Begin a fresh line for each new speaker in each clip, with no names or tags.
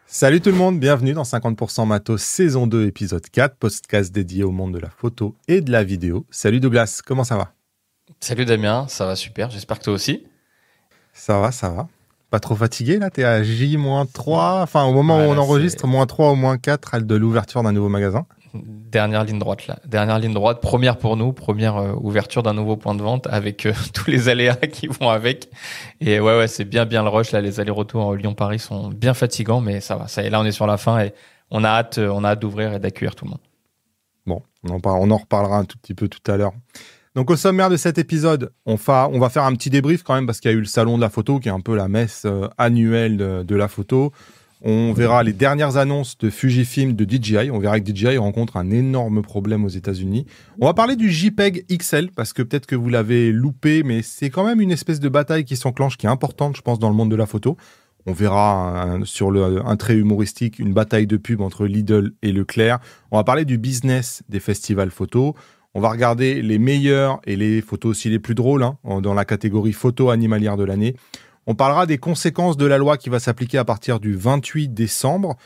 Salut tout le monde, bienvenue dans 50% Matos saison 2 épisode 4, podcast dédié au monde de la photo et de la vidéo. Salut Douglas, comment ça va ?
Salut Damien, ça va super, j'espère que toi aussi.
Ça va. Pas trop fatigué là ? T'es à J-3, enfin au moment où on enregistre, -3 ou -4 de l'ouverture d'un nouveau magasin.
Dernière ligne droite là, première pour nous, première ouverture d'un nouveau point de vente avec tous les aléas qui vont avec. Et ouais, c'est bien le rush là, les allers-retours Lyon-Paris sont bien fatigants, mais ça va, ça y est, là on est sur la fin et on a hâte d'ouvrir et d'accueillir tout le monde.
Bon, on en reparlera un tout petit peu tout à l'heure. Donc au sommaire de cet épisode, on va faire un petit débrief quand même parce qu'il y a eu le salon de la photo qui est un peu la messe annuelle de la photo. On verra les dernières annonces de Fujifilm, de DJI. On verra que DJI rencontre un énorme problème aux États-Unis. On va parler du JPEG XL parce que peut-être que vous l'avez loupé, mais c'est quand même une espèce de bataille qui s'enclenche, qui est importante, je pense, dans le monde de la photo. On verra sur un trait humoristique une bataille de pub entre Lidl et Leclerc. On va parler du business des festivals photo. On va regarder les meilleurs et les photos aussi les plus drôles dans la catégorie photo animalière de l'année. On parlera des conséquences de la loi qui va s'appliquer à partir du 28 décembre.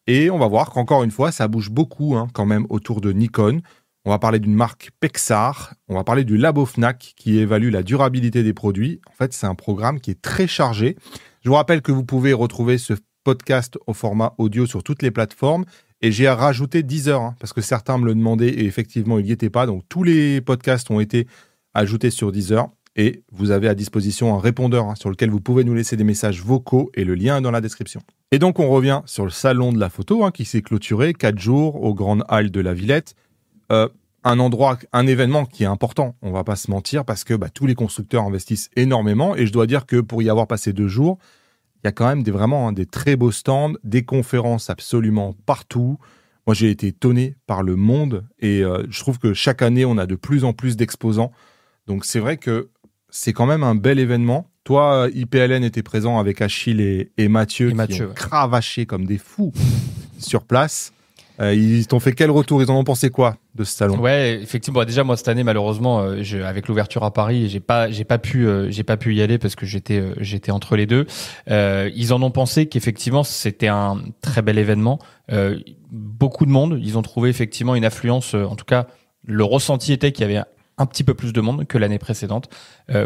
Et on va voir qu'encore une fois, ça bouge beaucoup quand même autour de Nikon. On va parler d'une marque Pexar. On va parler du Labo Fnac qui évalue la durabilité des produits. En fait, c'est un programme qui est très chargé. Je vous rappelle que vous pouvez retrouver ce podcast au format audio sur toutes les plateformes. Et j'ai rajouté Deezer parce que certains me le demandaient et effectivement, il n'y était pas. Donc, tous les podcasts ont été ajoutés sur Deezer. Et vous avez à disposition un répondeur sur lequel vous pouvez nous laisser des messages vocaux et le lien est dans la description. Et donc, on revient sur le salon de la photo qui s'est clôturé 4 jours aux Grandes Halles de la Villette. Un événement qui est important, on ne va pas se mentir, parce que tous les constructeurs investissent énormément. Et je dois dire que pour y avoir passé 2 jours, il y a quand même vraiment des très beaux stands, des conférences absolument partout. Moi, j'ai été étonné par le monde et je trouve que chaque année, on a de plus en plus d'exposants. Donc, c'est vrai que c'est quand même un bel événement. Toi, IPLN était présent avec Achille et Mathieu qui ont cravaché comme des fous sur place. Ils t'ont fait quel retour ? Ils en ont pensé quoi de ce salon ?
Ouais, effectivement. Déjà, moi cette année, malheureusement, avec l'ouverture à Paris, j'ai pas pu y aller parce que j'étais entre les deux. Ils en ont pensé qu'effectivement c'était un très bel événement. Beaucoup de monde. Ils ont trouvé effectivement une affluence. En tout cas, le ressenti était qu'il y avait un petit peu plus de monde que l'année précédente.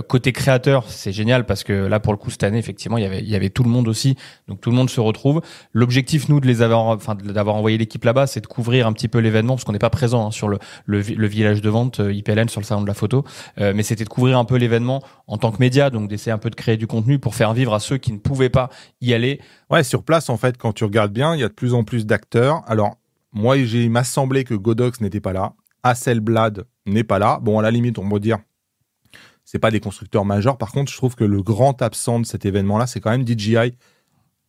Côté créateur, c'est génial parce que là, pour le coup, cette année, effectivement, il y avait tout le monde aussi. Donc, tout le monde se retrouve. L'objectif, nous, d'avoir envoyé l'équipe là-bas, c'est de couvrir un petit peu l'événement parce qu'on n'est pas présent sur le village de vente IPLN sur le salon de la photo. Mais c'était de couvrir un peu l'événement en tant que média, donc d'essayer un peu de créer du contenu pour faire vivre à ceux qui ne pouvaient pas y aller.
Ouais, sur place, en fait, quand tu regardes bien, il y a de plus en plus d'acteurs. Alors, moi, il m'a semblé que Godox n'était pas là. Hasselblad n'est pas là. Bon, à la limite, on peut dire c'est pas des constructeurs majeurs. Par contre, je trouve que le grand absent de cet événement-là, c'est quand même DJI.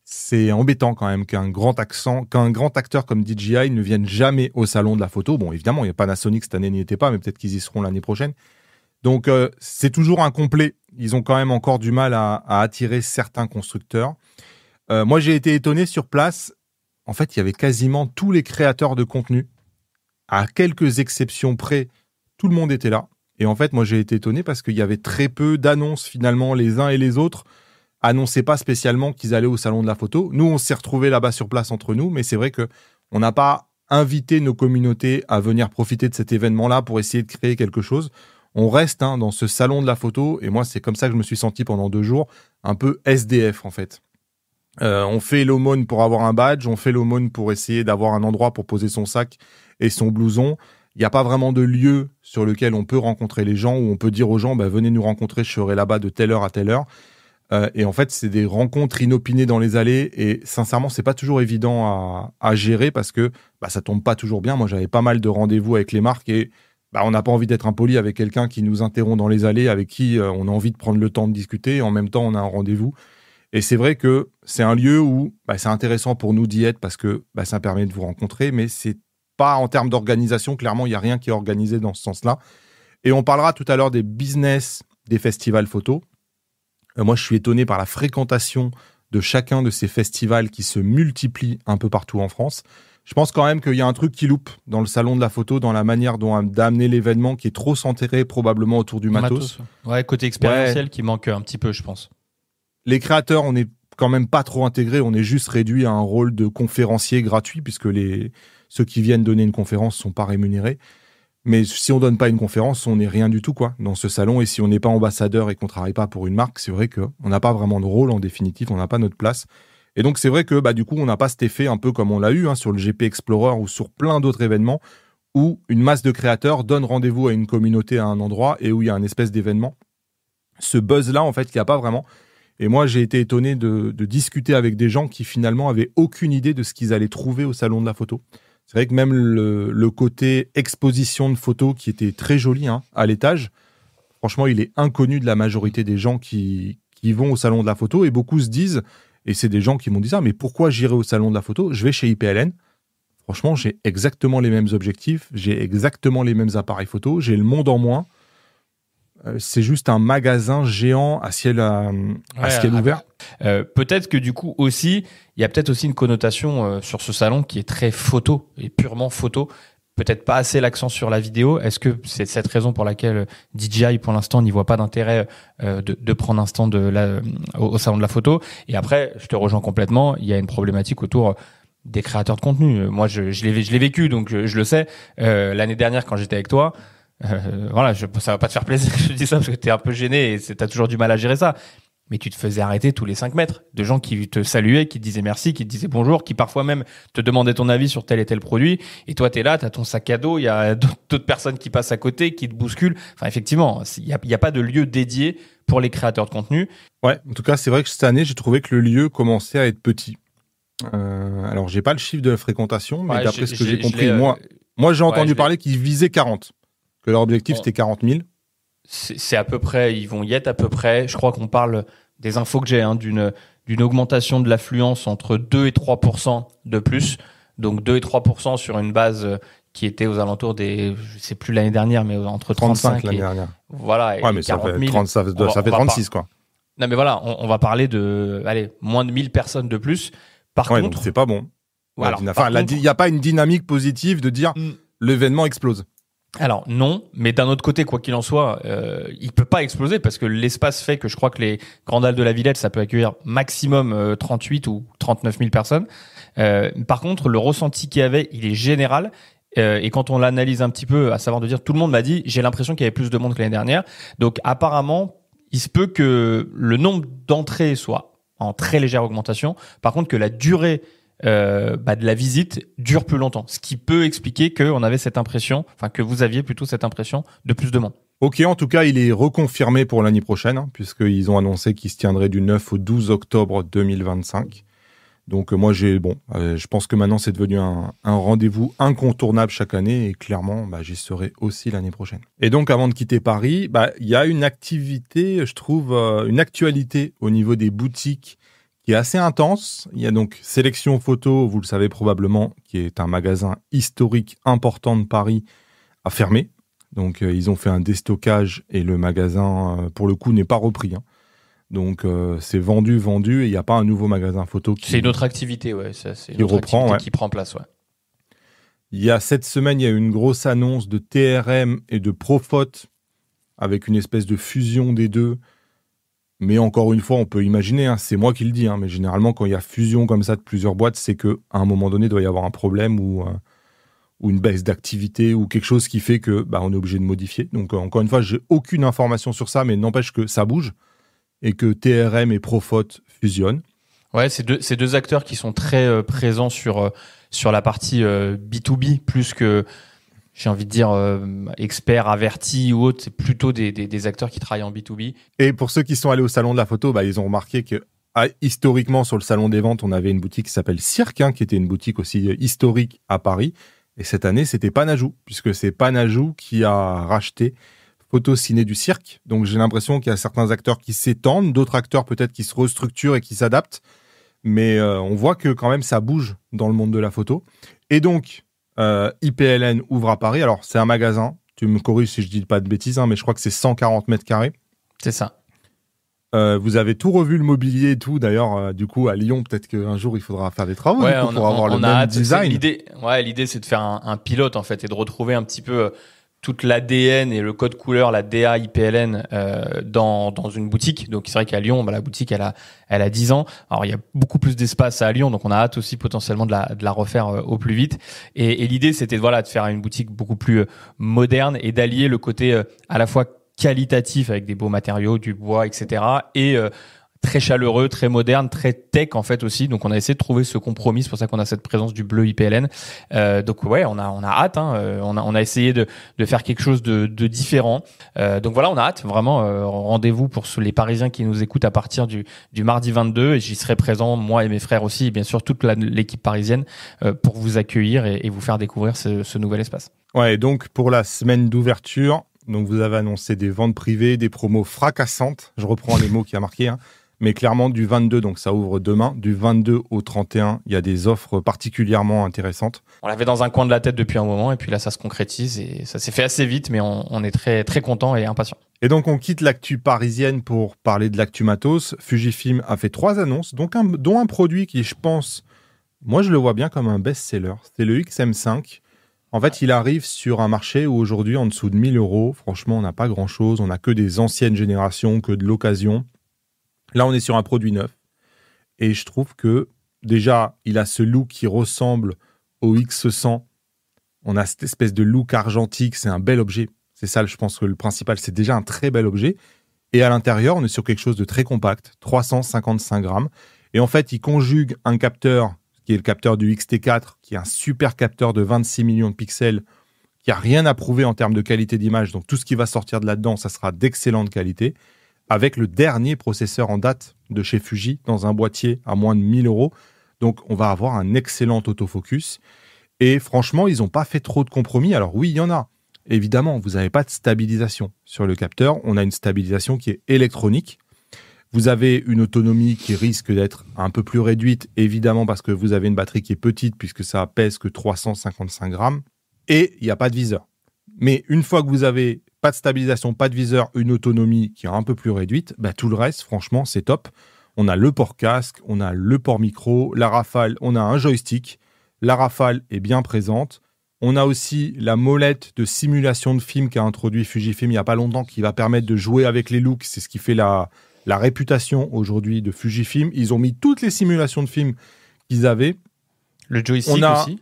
C'est embêtant quand même qu'un grand acteur comme DJI ne vienne jamais au salon de la photo. Bon, évidemment, il y a Panasonic cette année n'y était pas, mais peut-être qu'ils y seront l'année prochaine. Donc, c'est toujours incomplet. Ils ont quand même encore du mal à attirer certains constructeurs. Moi, j'ai été étonné sur place. En fait, il y avait quasiment tous les créateurs de contenu. À quelques exceptions près, tout le monde était là. Et en fait, moi, j'ai été étonné parce qu'il y avait très peu d'annonces, finalement, les uns et les autres annonçaient pas spécialement qu'ils allaient au salon de la photo. Nous, on s'est retrouvés là-bas sur place entre nous, mais c'est vrai qu'on n'a pas invité nos communautés à venir profiter de cet événement-là pour essayer de créer quelque chose. On reste dans ce salon de la photo, et moi, c'est comme ça que je me suis senti pendant 2 jours, un peu SDF, en fait. On fait l'aumône pour avoir un badge, on fait l'aumône pour essayer d'avoir un endroit pour poser son sac et son blouson. Il n'y a pas vraiment de lieu sur lequel on peut rencontrer les gens, où on peut dire aux gens venez nous rencontrer, je serai là-bas de telle heure à telle heure. Et en fait, c'est des rencontres inopinées dans les allées et sincèrement, c'est pas toujours évident à gérer parce que ça tombe pas toujours bien. Moi, j'avais pas mal de rendez-vous avec les marques et on n'a pas envie d'être impoli avec quelqu'un qui nous interrompt dans les allées, avec qui on a envie de prendre le temps de discuter et en même temps, on a un rendez-vous. Et c'est vrai que c'est un lieu où c'est intéressant pour nous d'y être parce que ça permet de vous rencontrer, mais c'est pas en termes d'organisation. Clairement, il n'y a rien qui est organisé dans ce sens-là. Et on parlera tout à l'heure des business des festivals photo. Moi, je suis étonné par la fréquentation de chacun de ces festivals qui se multiplient un peu partout en France. Je pense quand même qu'il y a un truc qui loupe dans le salon de la photo, dans la manière d'amener l'événement qui est trop centré probablement autour du matos.
Ouais, côté expérientiel qui manque un petit peu, je pense.
Les créateurs, on est quand même pas trop intégré. On est juste réduit à un rôle de conférencier gratuit puisque ceux qui viennent donner une conférence sont pas rémunérés. Mais si on donne pas une conférence, on n'est rien du tout quoi dans ce salon. Et si on n'est pas ambassadeur et qu'on travaille pas pour une marque, c'est vrai qu'on n'a pas vraiment de rôle en définitive, on n'a pas notre place. Et donc c'est vrai que du coup on n'a pas cet effet un peu comme on l'a eu sur le GP Explorer ou sur plein d'autres événements où une masse de créateurs donne rendez-vous à une communauté à un endroit et où il y a un espèce d'événement. Ce buzz-là, en fait, il n'y a pas vraiment. Et moi, j'ai été étonné de discuter avec des gens qui finalement avaient aucune idée de ce qu'ils allaient trouver au salon de la photo. C'est vrai que même le côté exposition de photos qui était très joli à l'étage, franchement, il est inconnu de la majorité des gens qui vont au salon de la photo. Et beaucoup se disent, et c'est des gens qui m'ont dit ça, mais pourquoi j'irai au salon de la photo? Je vais chez IPLN. Franchement, j'ai exactement les mêmes objectifs, j'ai exactement les mêmes appareils photo, j'ai le monde en moins. C'est juste un magasin géant à ciel ouvert.
Peut-être que du coup aussi, il y a peut-être aussi une connotation sur ce salon qui est très photo et purement photo. Peut-être pas assez l'accent sur la vidéo. Est-ce que c'est cette raison pour laquelle DJI pour l'instant n'y voit pas d'intérêt de prendre un stand au salon de la photo? Et après, je te rejoins complètement. Il y a une problématique autour des créateurs de contenu. Moi, je l'ai vécu, donc je le sais. L'année dernière, quand j'étais avec toi. Voilà, ça va pas te faire plaisir que je te dis ça parce que t'es un peu gêné et t'as toujours du mal à gérer ça. Mais tu te faisais arrêter tous les 5 mètres de gens qui te saluaient, qui te disaient merci, qui te disaient bonjour, qui parfois même te demandaient ton avis sur tel et tel produit. Et toi, t'es là, t'as ton sac à dos, il y a d'autres personnes qui passent à côté, qui te bousculent. Enfin, effectivement, il y a pas de lieu dédié pour les créateurs de contenu.
Ouais, en tout cas, c'est vrai que cette année, j'ai trouvé que le lieu commençait à être petit. Alors, j'ai pas le chiffre de la fréquentation, mais d'après ce que j'ai compris, moi, j'ai entendu parler qu'ils visaient 40. Que leur objectif, c'était 40 000.
C'est à peu près, ils vont y être à peu près. Je crois qu'on parle des infos que j'ai, d'une augmentation de l'affluence entre 2 et 3% de plus. Donc 2 et 3% sur une base qui était aux alentours des, je sais plus l'année dernière, mais entre 35
l'année dernière.
Voilà.
Ouais, mais 40 000, ça fait 36, quoi.
Non, mais voilà, on va parler de, moins de 1000 personnes de plus. Par contre.
Donc c'est pas bon.
Voilà.
Il n'y a pas une dynamique positive de dire l'événement explose.
Alors non, mais d'un autre côté, quoi qu'il en soit, il peut pas exploser parce que l'espace fait que je crois que les Grandes Halles de la Villette, ça peut accueillir maximum 38 ou 39 000 personnes. Par contre, le ressenti qu'il y avait, il est général. Et quand on l'analyse un petit peu, à savoir de dire, tout le monde m'a dit, j'ai l'impression qu'il y avait plus de monde que l'année dernière. Donc apparemment, il se peut que le nombre d'entrées soit en très légère augmentation. Par contre, que la durée de la visite dure plus longtemps, ce qui peut expliquer qu'on avait cette impression, enfin que vous aviez plutôt cette impression de plus de monde.
Ok, en tout cas, il est reconfirmé pour l'année prochaine, puisqu'ils ont annoncé qu'il se tiendrait du 9 au 12 octobre 2025. Donc moi, je pense que maintenant, c'est devenu un rendez-vous incontournable chaque année, et clairement, j'y serai aussi l'année prochaine. Et donc, avant de quitter Paris, il y a une activité, je trouve, une actualité au niveau des boutiques qui est assez intense. Il y a donc Sélection Photo, vous le savez probablement, qui est un magasin historique important de Paris, a fermé. Donc, ils ont fait un déstockage et le magasin, pour le coup, n'est pas repris. Donc, c'est vendu et il n'y a pas un nouveau magasin photo qui...
C'est une autre activité, ouais. C'est une
autre activité
qui prend place, ouais.
Il y a cette semaine, il y a eu une grosse annonce de TRM et de Profote avec une espèce de fusion des deux. Mais encore une fois, on peut imaginer, c'est moi qui le dis, mais généralement, quand il y a fusion comme ça de plusieurs boîtes, c'est qu'à un moment donné, il doit y avoir un problème ou une baisse d'activité ou quelque chose qui fait que on est obligé de modifier. Donc, encore une fois, j'ai aucune information sur ça, mais n'empêche que ça bouge et que TRM et Profote fusionnent.
Ouais, c'est deux acteurs qui sont très présents sur la partie B2B, plus que, j'ai envie de dire, experts avertis ou autres. C'est plutôt des acteurs qui travaillent en B2B.
Et pour ceux qui sont allés au salon de la photo, ils ont remarqué que historiquement, sur le salon des ventes, on avait une boutique qui s'appelle Cirque, qui était une boutique aussi historique à Paris. Et cette année, c'était Panajou, puisque c'est Panajou qui a racheté Photociné du Cirque. Donc j'ai l'impression qu'il y a certains acteurs qui s'étendent, d'autres acteurs peut-être qui se restructurent et qui s'adaptent. Mais on voit que quand même ça bouge dans le monde de la photo. Et donc, IPLN ouvre à Paris. Alors c'est un magasin, tu me corriges si je dis pas de bêtises, mais je crois que c'est 140 mètres carrés.
C'est ça.
Vous avez tout revu le mobilier et tout. D'ailleurs, du coup, à Lyon, peut-être qu'un jour, il faudra faire des travaux pour avoir le même design.
L'idée, c'est de faire un pilote, en fait, et de retrouver un petit peu toute l'ADN et le code couleur, la DA IPLN dans une boutique. Donc c'est vrai qu'à Lyon, la boutique elle a 10 ans. Alors il y a beaucoup plus d'espace à Lyon, donc on a hâte aussi potentiellement de la refaire au plus vite. Et l'idée c'était de faire une boutique beaucoup plus moderne et d'allier le côté à la fois qualitatif avec des beaux matériaux, du bois, etc. et très chaleureux, très moderne, très tech en fait aussi. Donc on a essayé de trouver ce compromis. C'est pour ça qu'on a cette présence du bleu IPLN. Donc ouais, on a hâte. On a essayé de faire quelque chose de différent. Donc voilà, on a hâte vraiment. Rendez-vous pour les Parisiens qui nous écoutent à partir du mardi 22. Et j'y serai présent, moi et mes frères aussi, et bien sûr toute l'équipe parisienne pour vous accueillir et vous faire découvrir ce nouvel espace.
Ouais, donc pour la semaine d'ouverture, donc vous avez annoncé des ventes privées, des promos fracassantes. Je reprends les mots qui a marqué. Mais clairement, du 22, donc ça ouvre demain, du 22 au 31, il y a des offres particulièrement intéressantes.
On l'avait dans un coin de la tête depuis un moment, et puis là, ça se concrétise, et ça s'est fait assez vite, mais on est très, très content et impatient.
Et donc, on quitte l'actu parisienne pour parler de l'actu matos. Fujifilm a fait 3 annonces, dont un produit qui, je pense, moi, je le vois bien comme un best-seller. C'est le XM5. En fait, il arrive sur un marché où aujourd'hui, en dessous de 1 000 €, franchement, on n'a pas grand-chose. On n'a que des anciennes générations, que de l'occasion. Là, on est sur un produit neuf. Et je trouve que, déjà, il a ce look qui ressemble au X100. On a cette espèce de look argentique. C'est un bel objet. C'est ça, je pense que le principal, c'est déjà un très bel objet. Et à l'intérieur, on est sur quelque chose de très compact, 355 grammes. Et en fait, il conjugue un capteur, qui est le capteur du X-T4, qui est un super capteur de 26 millions de pixels, qui n'a rien à prouver en termes de qualité d'image. Donc, tout ce qui va sortir de là-dedans, ça sera d'excellente qualité, avec le dernier processeur en date de chez Fuji, dans un boîtier à moins de 1 000 €. Donc, on va avoir un excellent autofocus. Et franchement, ils n'ont pas fait trop de compromis. Alors oui, il y en a. Évidemment, vous n'avez pas de stabilisation sur le capteur. On a une stabilisation qui est électronique. Vous avez une autonomie qui risque d'être un peu plus réduite, évidemment, parce que vous avez une batterie qui est petite, puisque ça pèse que 355 grammes. Et il n'y a pas de viseur. Mais une fois que vous avez pas de stabilisation, pas de viseur, une autonomie qui est un peu plus réduite, tout le reste, franchement, c'est top. On a le port casque, on a le port micro, la rafale, on a un joystick. La rafale est bien présente. On a aussi la molette de simulation de film qu'a introduit Fujifilm il n'y a pas longtemps, qui va permettre de jouer avec les looks. C'est ce qui fait la réputation aujourd'hui de Fujifilm. Ils ont mis toutes les simulations de films qu'ils avaient.
Le joystick aussi.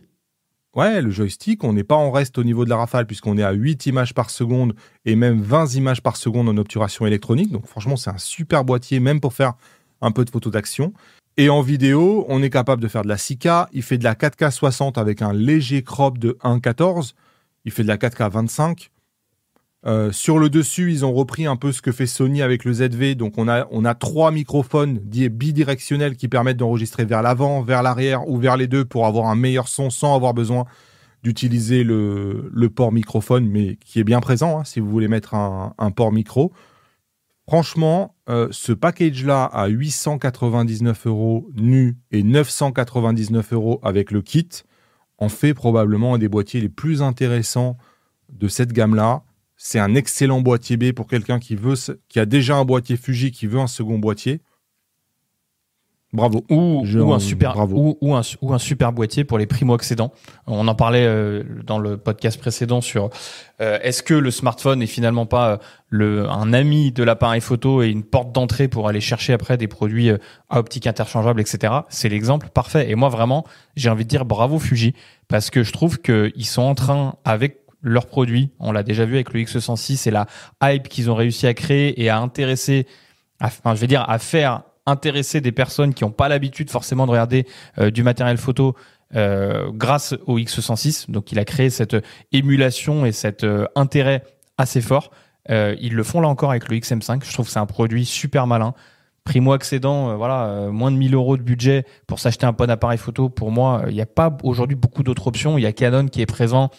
Ouais, le joystick, on n'est pas en reste au niveau de la rafale, puisqu'on est à 8 images par seconde et même 20 images par seconde en obturation électronique. Donc franchement, c'est un super boîtier, même pour faire un peu de photos d'action. Et en vidéo, on est capable de faire de la 6K. Il fait de la 4K 60 avec un léger crop de 1.14. Il fait de la 4K 25. Sur le dessus, ils ont repris un peu ce que fait Sony avec le ZV. Donc, on a 3 microphones bidirectionnels qui permettent d'enregistrer vers l'avant, vers l'arrière ou vers les deux pour avoir un meilleur son sans avoir besoin d'utiliser le port microphone, mais qui est bien présent si vous voulez mettre un port micro. Franchement, ce package-là à 899 € nu et 999 € avec le kit en fait probablement un des boîtiers les plus intéressants de cette gamme-là. C'est un excellent boîtier B pour quelqu'un qui a déjà un boîtier Fuji, qui veut un second boîtier. Bravo.
Ou un super boîtier pour les primo-accédants. On en parlait dans le podcast précédent sur est-ce que le smartphone est finalement pas un ami de l'appareil photo et une porte d'entrée pour aller chercher après des produits à optique interchangeable, etc. C'est l'exemple parfait. Et moi, vraiment, j'ai envie de dire bravo Fuji, parce que je trouve qu'ils sont en train, avec leurs produits, on l'a déjà vu avec le X106 et la hype qu'ils ont réussi à créer et à intéresser, à faire intéresser des personnes qui n'ont pas l'habitude forcément de regarder du matériel photo grâce au X106. Donc, il a créé cette émulation et cet intérêt assez fort. Ils le font là encore avec le XM5. Je trouve que c'est un produit super malin. Primo-accédant, moins de 1 000 € de budget pour s'acheter un bon appareil photo. Pour moi, il n'y a pas aujourd'hui beaucoup d'autres options. Il y a Canon qui est présent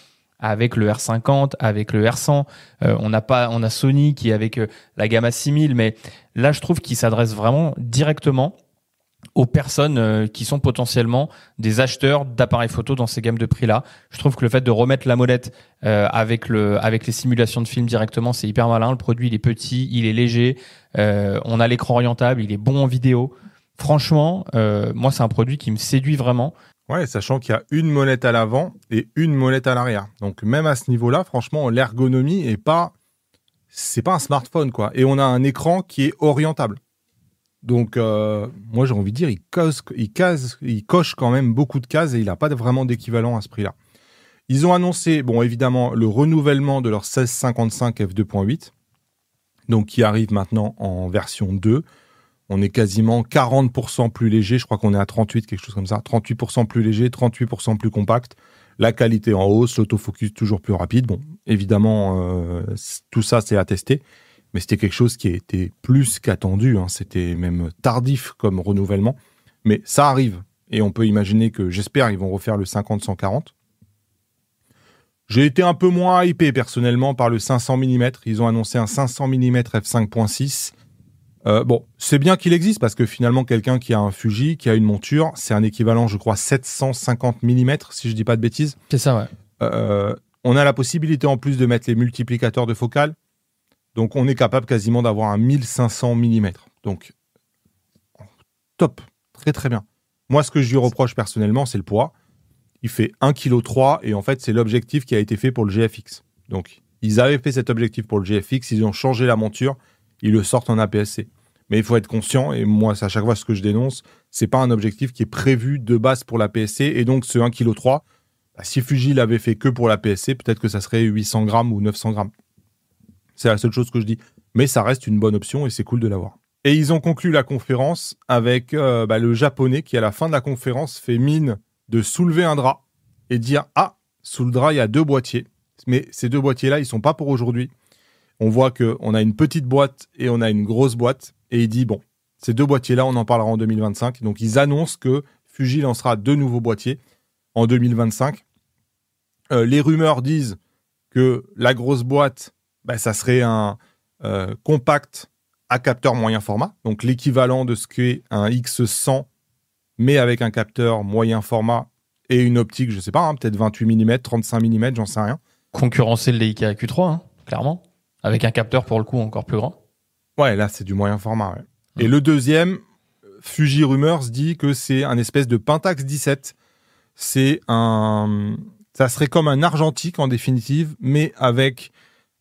avec le R50, avec le R100. On a Sony qui est avec la gamme A6000, mais là, je trouve qu'il s'adresse vraiment directement aux personnes qui sont potentiellement des acheteurs d'appareils photo dans ces gammes de prix-là. Je trouve que le fait de remettre la molette avec les simulations de films directement, c'est hyper malin. Le produit, il est petit, il est léger. On a l'écran orientable, il est bon en vidéo. Franchement, moi, c'est un produit qui me séduit vraiment.
Ouais, sachant qu'il y a une molette à l'avant et une molette à l'arrière. Donc même à ce niveau-là, franchement, l'ergonomie c'est pas un smartphone, quoi. Et on a un écran qui est orientable. Donc moi j'ai envie de dire, il coche quand même beaucoup de cases et il n'a pas vraiment d'équivalent à ce prix-là. Ils ont annoncé, bon évidemment, le renouvellement de leur 1655 f2.8, donc qui arrive maintenant en version 2. On est quasiment 40% plus léger, je crois qu'on est à 38, quelque chose comme ça. 38% plus léger, 38% plus compact. La qualité en hausse, l'autofocus toujours plus rapide. Bon, évidemment, tout ça, c'est à tester. Mais c'était quelque chose qui était plus qu'attendu. Hein. C'était même tardif comme renouvellement. Mais ça arrive. Et on peut imaginer que, j'espère, ils vont refaire le 50-140. J'ai été un peu moins hypé, personnellement, par le 500 mm. Ils ont annoncé un 500 mm f5.6. Bon, c'est bien qu'il existe parce que finalement, quelqu'un qui a un Fuji, qui a une monture, c'est un équivalent, je crois, 750 mm, si je dis pas de bêtises.
C'est ça, ouais.
On a la possibilité en plus de mettre les multiplicateurs de focale. Donc, on est capable quasiment d'avoir un 1500 mm. Donc, top. Très, très bien. Moi, ce que je lui reproche personnellement, c'est le poids. Il fait 1,3 kg et en fait, c'est l'objectif qui a été fait pour le GFX. Donc, ils avaient fait cet objectif pour le GFX, ils ont changé la monture, ils le sortent en APS-C. Mais il faut être conscient, et moi, c'est à chaque fois ce que je dénonce, c'est pas un objectif qui est prévu de base pour l'APS-C, et donc ce 1,3 kg, si Fuji l'avait fait que pour l'APS-C, peut-être que ça serait 800 grammes ou 900 grammes. C'est la seule chose que je dis. Mais ça reste une bonne option et c'est cool de l'avoir. Et ils ont conclu la conférence avec le japonais qui, à la fin de la conférence, fait mine de soulever un drap et dire « Ah, sous le drap, il y a 2 boîtiers. Mais ces 2 boîtiers-là, ils ne sont pas pour aujourd'hui. » On voit qu'on a une petite boîte et on a une grosse boîte. Et il dit « Bon, ces 2 boîtiers-là, on en parlera en 2025. » Donc, ils annoncent que Fuji lancera 2 nouveaux boîtiers en 2025. Les rumeurs disent que la grosse boîte, ça serait un compact à capteur moyen format. Donc, l'équivalent de ce qu'est un X100 mais avec un capteur moyen format et une optique, je ne sais pas, peut-être 28 mm, 35 mm, j'en sais rien.
Concurrencer le Leica Q3, clairement. Avec un capteur, pour le coup, encore plus grand.
Ouais, là, c'est du moyen format. Ouais. Et le deuxième, Fuji Rumors dit que c'est un espèce de Pentax 17. Ça serait comme un argentique, en définitive, mais avec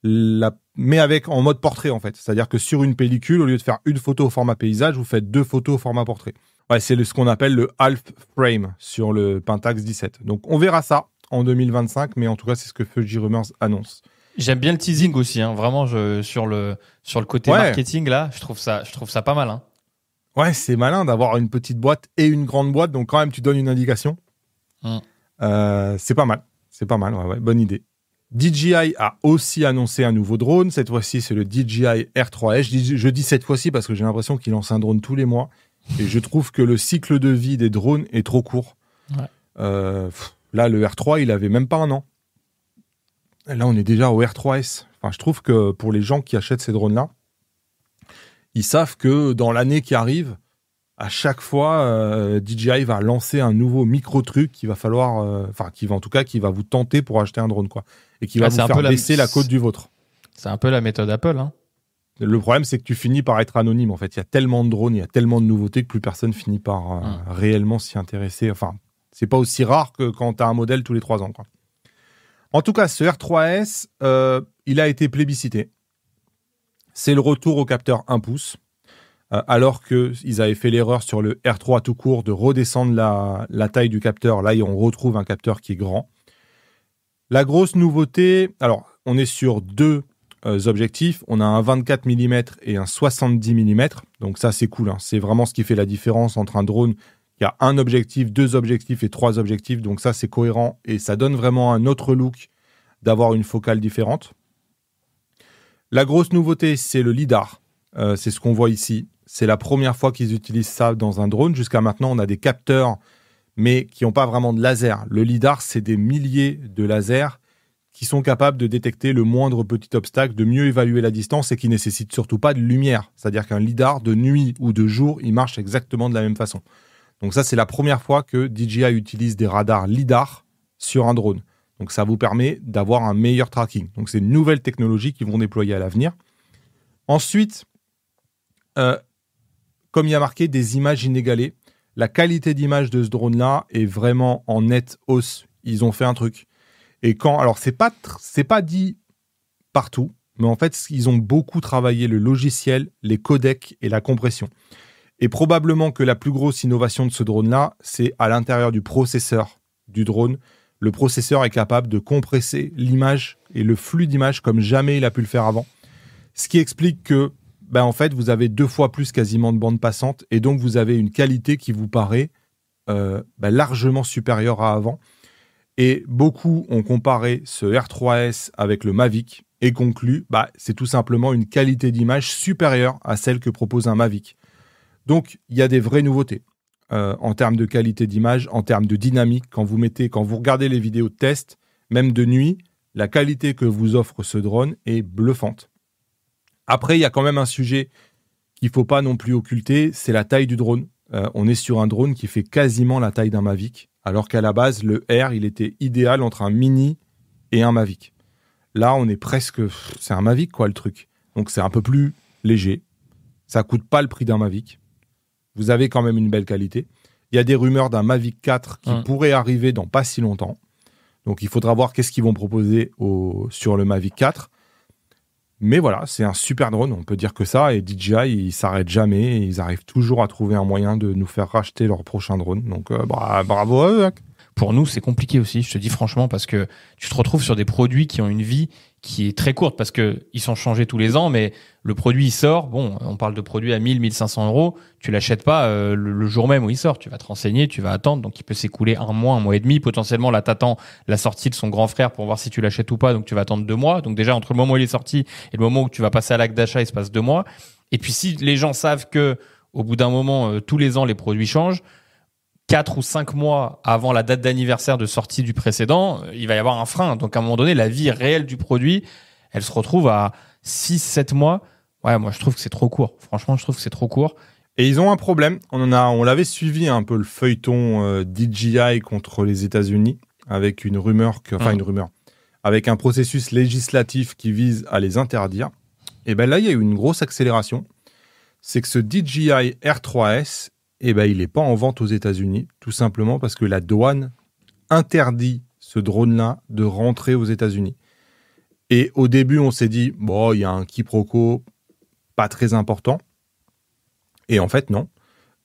en mode portrait, en fait. C'est-à-dire que sur une pellicule, au lieu de faire une photo au format paysage, vous faites 2 photos au format portrait. Ouais, c'est ce qu'on appelle le half frame sur le Pentax 17. Donc, on verra ça en 2025, mais en tout cas, c'est ce que Fuji Rumors annonce.
J'aime bien le teasing aussi, vraiment, sur le côté marketing, là, je trouve ça pas mal.
Ouais, c'est malin d'avoir une petite boîte et une grande boîte, donc quand même, tu donnes une indication. C'est pas mal, ouais, bonne idée. DJI a aussi annoncé un nouveau drone. Cette fois-ci, c'est le DJI R3S. Je dis cette fois-ci parce que j'ai l'impression qu'il lance un drone tous les mois. Et je trouve que le cycle de vie des drones est trop court. Ouais. Là, le R3, il avait même pas 1 an. Là, on est déjà au R3S. Enfin, je trouve que pour les gens qui achètent ces drones-là, ils savent que dans l'année qui arrive, à chaque fois, DJI va lancer un nouveau micro-truc qu'il va falloir... qui va vous tenter pour acheter un drone, quoi. Et qui va vous faire baisser la cote du vôtre.
C'est un peu la méthode Apple,
Le problème, c'est que tu finis par être anonyme. En fait, il y a tellement de drones, il y a tellement de nouveautés que plus personne finit par réellement s'y intéresser. Enfin, c'est pas aussi rare que quand tu as un modèle tous les 3 ans, quoi. En tout cas, ce R3S, il a été plébiscité. C'est le retour au capteur 1 pouce, alors qu'ils avaient fait l'erreur sur le R3 tout court de redescendre la taille du capteur. Là, on retrouve un capteur qui est grand. La grosse nouveauté, alors, on est sur 2 objectifs. On a un 24 mm et un 70 mm. Donc ça, c'est cool. C'est vraiment ce qui fait la différence entre un drone qui a 1 objectif, 2 objectifs et 3 objectifs. Donc ça, c'est cohérent et ça donne vraiment un autre look d'avoir une focale différente. La grosse nouveauté, c'est le lidar. C'est ce qu'on voit ici. C'est la première fois qu'ils utilisent ça dans un drone. Jusqu'à maintenant, on a des capteurs, mais qui n'ont pas vraiment de laser. Le lidar, c'est des milliers de lasers qui sont capables de détecter le moindre petit obstacle, de mieux évaluer la distance et qui ne nécessitent surtout pas de lumière. C'est-à-dire qu'un lidar, de nuit ou de jour, il marche exactement de la même façon. Donc ça, c'est la première fois que DJI utilise des radars lidar sur un drone. Donc ça vous permet d'avoir un meilleur tracking. Donc c'est une nouvelle technologie qu'ils vont déployer à l'avenir. Ensuite, comme il y a marqué des images inégalées, La qualité d'image de ce drone-là est vraiment en nette hausse. Ils ont fait un truc. Et alors c'est pas dit partout, mais en fait, ils ont beaucoup travaillé le logiciel, les codecs et la compression. Et probablement que la plus grosse innovation de ce drone-là, c'est à l'intérieur du processeur du drone. Le processeur est capable de compresser l'image et le flux d'image comme jamais il a pu le faire avant. Ce qui explique que, en fait, vous avez 2 fois plus quasiment de bande passante et donc vous avez une qualité qui vous paraît largement supérieure à avant. Et beaucoup ont comparé ce R3S avec le Mavic et conclu, c'est tout simplement une qualité d'image supérieure à celle que propose un Mavic. Donc, il y a des vraies nouveautés en termes de qualité d'image, en termes de dynamique. Quand vous regardez les vidéos de test, même de nuit, la qualité que vous offre ce drone est bluffante. Après, il y a quand même un sujet qu'il ne faut pas non plus occulter, c'est la taille du drone. On est sur un drone qui fait quasiment la taille d'un Mavic, alors qu'à la base, le R, il était idéal entre un Mini et un Mavic. Là, on est presque... C'est un Mavic, quoi, le truc. Donc, c'est un peu plus léger. Ça ne coûte pas le prix d'un Mavic. Vous avez quand même une belle qualité. Il y a des rumeurs d'un Mavic 4 qui pourrait arriver dans pas si longtemps. Donc, il faudra voir qu'est-ce qu'ils vont proposer sur le Mavic 4. Mais voilà, c'est un super drone, on peut dire que ça. Et DJI, ils ne s'arrêtent jamais. Et ils arrivent toujours à trouver un moyen de nous faire racheter leur prochain drone. Donc, bravo à eux.
Pour nous, c'est compliqué aussi, je te dis franchement, parce que tu te retrouves sur des produits qui ont une vie qui est très courte, parce qu'ils sont changés tous les ans, mais le produit, il sort. Bon, on parle de produits à 1000, 1500 euros. Tu l'achètes pas le jour même où il sort. Tu vas te renseigner, tu vas attendre. Donc, il peut s'écouler un mois et demi. Potentiellement, là, t'attends la sortie de son grand frère pour voir si tu l'achètes ou pas. Donc, tu vas attendre 2 mois. Donc, déjà, entre le moment où il est sorti et le moment où tu vas passer à l'acte d'achat, il se passe 2 mois. Et puis, si les gens savent que au bout d'un moment, tous les ans, les produits changent, 4 ou 5 mois avant la date d'anniversaire de sortie du précédent, il va y avoir un frein. Donc, à un moment donné, la vie réelle du produit, elle se retrouve à 6-7 mois. Ouais, moi, je trouve que c'est trop court. Franchement, je trouve que c'est trop court.
Et ils ont un problème. On l'avait suivi un peu le feuilleton DJI contre les États-Unis avec une rumeur, avec un processus législatif qui vise à les interdire. Et là, il y a eu une grosse accélération. C'est que ce DJI R3S, il n'est pas en vente aux États-Unis, tout simplement parce que la douane interdit ce drone-là de rentrer aux États-Unis. Et au début, on s'est dit, il y a un quiproquo pas très important. Et en fait, non.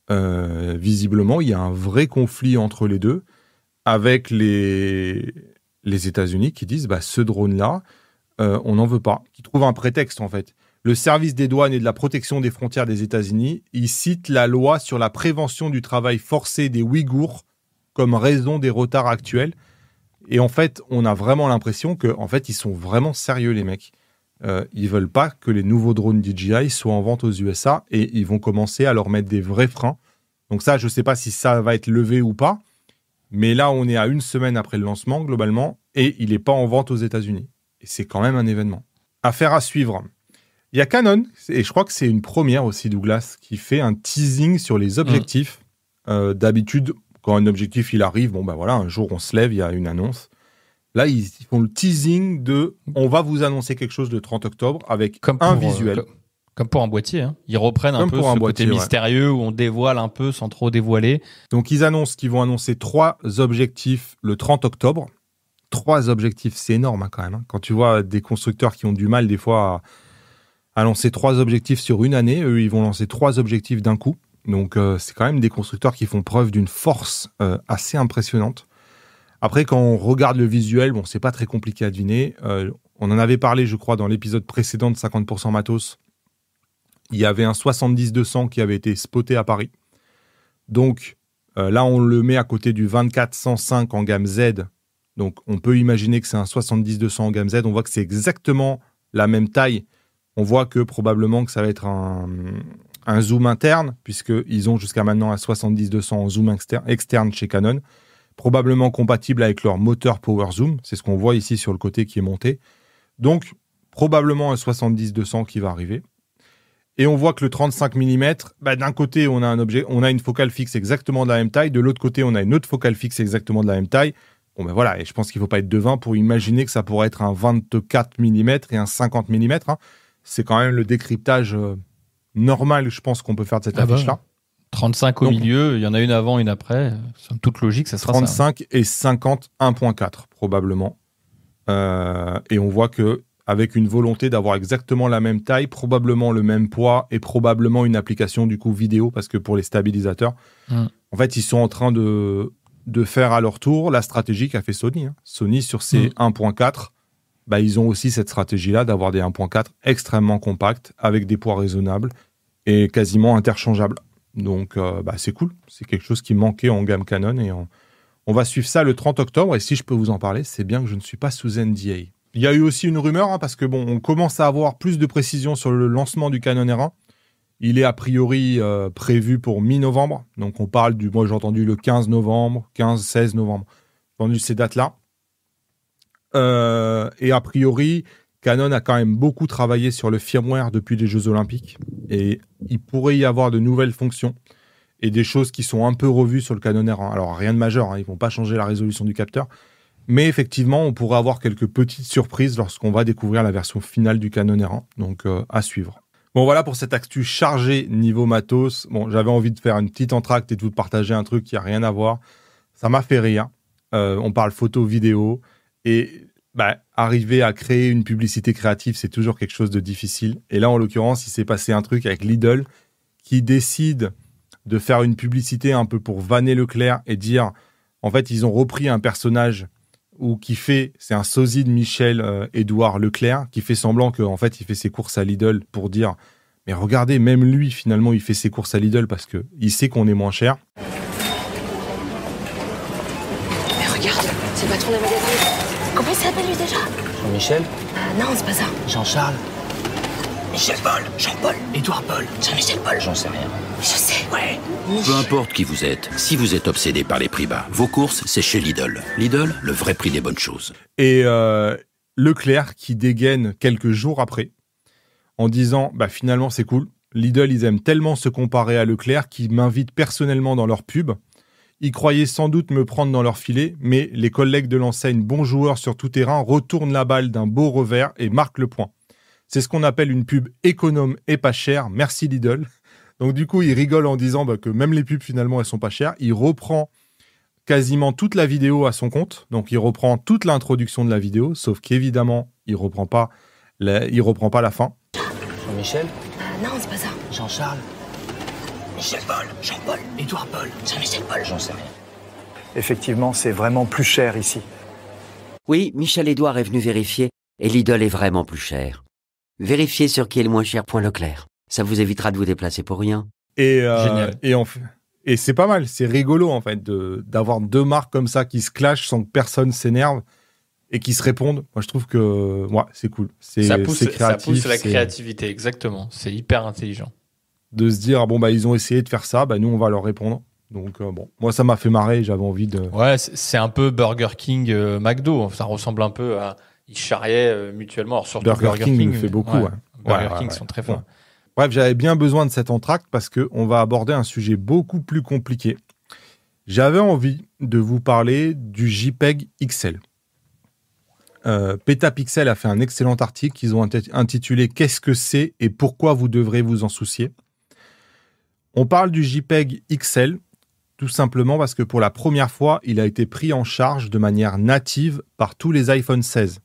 Visiblement, il y a un vrai conflit entre les deux, avec les États-Unis qui disent, ce drone-là, on n'en veut pas. Qui trouvent un prétexte, en fait. Le service des douanes et de la protection des frontières des États-Unis, il cite la loi sur la prévention du travail forcé des Ouïghours comme raison des retards actuels. Et en fait, on a vraiment l'impression qu'en fait, ils sont vraiment sérieux, les mecs. Ils veulent pas que les nouveaux drones DJI soient en vente aux USA et ils vont commencer à leur mettre des vrais freins. Donc ça, je sais pas si ça va être levé ou pas. Mais là, on est à 1 semaine après le lancement, globalement, et il n'est pas en vente aux États-Unis. Et c'est quand même un événement. Affaire à suivre. Il y a Canon, et je crois que c'est une première aussi, Douglas, qui fait un teasing sur les objectifs. D'habitude, quand un objectif il arrive, un jour on se lève, il y a une annonce. Là, ils font le teasing de « on va vous annoncer quelque chose le 30 octobre avec un visuel ».
Comme pour un boîtier. Hein. Ils reprennent un peu ce côté mystérieux où on dévoile un peu sans trop dévoiler.
Donc, ils annoncent qu'ils vont annoncer 3 objectifs le 30 octobre. 3 objectifs, c'est énorme quand même. Quand tu vois des constructeurs qui ont du mal des fois à lancer 3 objectifs sur une année, eux, ils vont lancer 3 objectifs d'un coup. Donc, c'est quand même des constructeurs qui font preuve d'une force assez impressionnante. Après, quand on regarde le visuel, c'est pas très compliqué à deviner. On en avait parlé, je crois, dans l'épisode précédent de 50% Matos. Il y avait un 70-200 qui avait été spoté à Paris. Donc, là, on le met à côté du 24-105 en gamme Z. Donc, on peut imaginer que c'est un 70-200 en gamme Z. On voit que c'est exactement la même taille. On voit que probablement que ça va être un zoom interne, puisqu'ils ont jusqu'à maintenant un 70-200 en zoom externe chez Canon, probablement compatible avec leur moteur Power Zoom. C'est ce qu'on voit ici sur le côté qui est monté. Donc, probablement un 70-200 qui va arriver. Et on voit que le 35 mm, d'un côté, on a une focale fixe exactement de la même taille. De l'autre côté, on a une autre focale fixe exactement de la même taille. Voilà, et je pense qu'il ne faut pas être devin pour imaginer que ça pourrait être un 24 mm et un 50 mm. Hein. C'est quand même le décryptage normal, je pense, qu'on peut faire de cette affiche-là.
35 au
Donc,
milieu, il y en a une avant, une après. C'est toute logique, ça sera
35
ça.
et 50 1.4 probablement. Et on voit que avec une volonté d'avoir exactement la même taille, probablement le même poids et probablement une application du coup vidéo, parce que pour les stabilisateurs, en fait, ils sont en train de faire à leur tour la stratégie qu'a fait Sony. Sony, sur ses 1.4, bah, ils ont aussi cette stratégie-là d'avoir des 1.4 extrêmement compacts, avec des poids raisonnables et quasiment interchangeables. Donc, bah, c'est cool. C'est quelque chose qui manquait en gamme Canon et on va suivre ça le 30 octobre. Et si je peux vous en parler, c'est bien que je ne suis pas sous NDA. Il y a eu aussi une rumeur, parce que bon, on commence à avoir plus de précisions sur le lancement du Canon R1. Il est a priori prévu pour mi-novembre. Donc on parle moi j'ai entendu le 15 novembre, 15-16 novembre. J'ai entendu ces dates-là. Et a priori, Canon a quand même beaucoup travaillé sur le firmware depuis les Jeux Olympiques. Et il pourrait y avoir de nouvelles fonctions et des choses qui sont un peu revues sur le Canon R1. Alors rien de majeur, ils ne vont pas changer la résolution du capteur. Mais effectivement, on pourrait avoir quelques petites surprises lorsqu'on va découvrir la version finale du Canon R1. Donc à suivre. Bon, voilà pour cette actu chargée niveau matos. Bon, j'avais envie de faire une petite entracte et de vous partager un truc qui n'a rien à voir. Ça m'a fait rire. On parle photo, vidéo. Et arriver à créer une publicité créative, c'est toujours quelque chose de difficile. Et là, en l'occurrence, il s'est passé un truc avec Lidl qui décide de faire une publicité un peu pour vanner Leclerc et dire, en fait, ils ont repris un personnage c'est un sosie de Michel Édouard Leclerc qui fait semblant qu'en fait il fait ses courses à Lidl pour dire mais regardez, même lui finalement il fait ses courses à Lidl parce que il sait qu'on est moins cher.
Mais regarde, c'est le patron des magasins. Comment il s'appelle lui déjà?
Jean-Michel?
Non, c'est pas ça.
Jean-Charles?
Michel-Paul, Jean-Paul,
Édouard-Paul?
Jean-Michel-Paul.
J'en sais rien.
Je sais.
Ouais.
Peu importe qui vous êtes, si vous êtes obsédé par les prix bas, vos courses, c'est chez Lidl. Lidl, le vrai prix des bonnes choses.
Et Leclerc qui dégaine quelques jours après en disant finalement c'est cool. Lidl, ils aiment tellement se comparer à Leclerc qu'ils m'invitent personnellement dans leur pub. Ils croyaient sans doute me prendre dans leur filet, mais les collègues de l'enseigne bons joueurs sur tout terrain retournent la balle d'un beau revers et marquent le point. C'est ce qu'on appelle une pub économe et pas chère. Merci Lidl. Donc du coup, il rigole en disant que même les pubs, finalement, elles sont pas chères. Il reprend quasiment toute la vidéo à son compte. Donc il reprend toute l'introduction de la vidéo, sauf qu'évidemment, il reprend pas la fin.
Jean-Michel?
Non, c'est pas ça.
Jean-Charles?
Michel-Paul, Jean-Paul,
Édouard-Paul?
Jean-Michel-Paul.
J'en sais rien.
Effectivement, c'est vraiment plus cher ici.
Oui, Michel-Édouard est venu vérifier et Lidl est vraiment plus cher. Vérifiez sur qui est le moins cher.leclerc. Ça vous évitera de vous déplacer pour rien.
Génial.
Et c'est pas mal, c'est rigolo en fait d'avoir deux marques comme ça qui se clashent sans que personne s'énerve et qui se répondent. Moi je trouve que c'est cool.
Ça pousse la
c'est
créativité, exactement. C'est hyper intelligent.
de se dire ils ont essayé de faire ça, nous on va leur répondre. Donc moi ça m'a fait marrer, j'avais envie de...
Ouais, c'est un peu Burger King, McDo. Ça ressemble un peu à... Ils charriaient mutuellement. Alors surtout
Burger King le fait beaucoup. Ouais.
Burger King sont très forts.
Ouais. Bref, j'avais bien besoin de cet entracte parce qu'on va aborder un sujet beaucoup plus compliqué. J'avais envie de vous parler du JPEG XL. Petapixel a fait un excellent article qu'ils ont intitulé « Qu'est-ce que c'est et pourquoi vous devrez vous en soucier ?» On parle du JPEG XL tout simplement parce que pour la première fois, il a été pris en charge de manière native par tous les iPhone 16.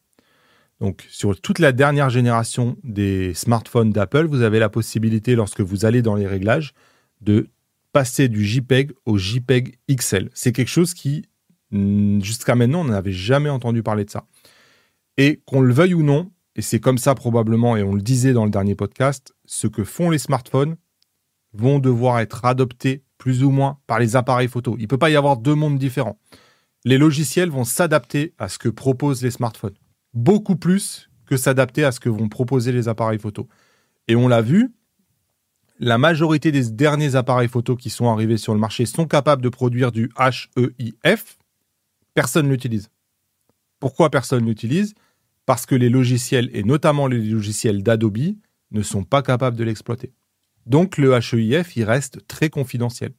Donc, sur toute la dernière génération des smartphones d'Apple, vous avez la possibilité, lorsque vous allez dans les réglages, de passer du JPEG au JPEG XL. C'est quelque chose qui, jusqu'à maintenant, on n'avait jamais entendu parler de ça. Et qu'on le veuille ou non, et c'est comme ça probablement, et on le disait dans le dernier podcast, ce que font les smartphones vont devoir être adoptés plus ou moins par les appareils photo. Il ne peut pas y avoir deux mondes différents. Les logiciels vont s'adapter à ce que proposent les smartphones. Beaucoup plus que s'adapter à ce que vont proposer les appareils photo. Et on l'a vu, la majorité des derniers appareils photo qui sont arrivés sur le marché sont capables de produire du HEIF. Personne ne l'utilise. Pourquoi personne ne l'utilise ? Parce que les logiciels, et notamment les logiciels d'Adobe, ne sont pas capables de l'exploiter. Donc le HEIF, il reste très confidentiel.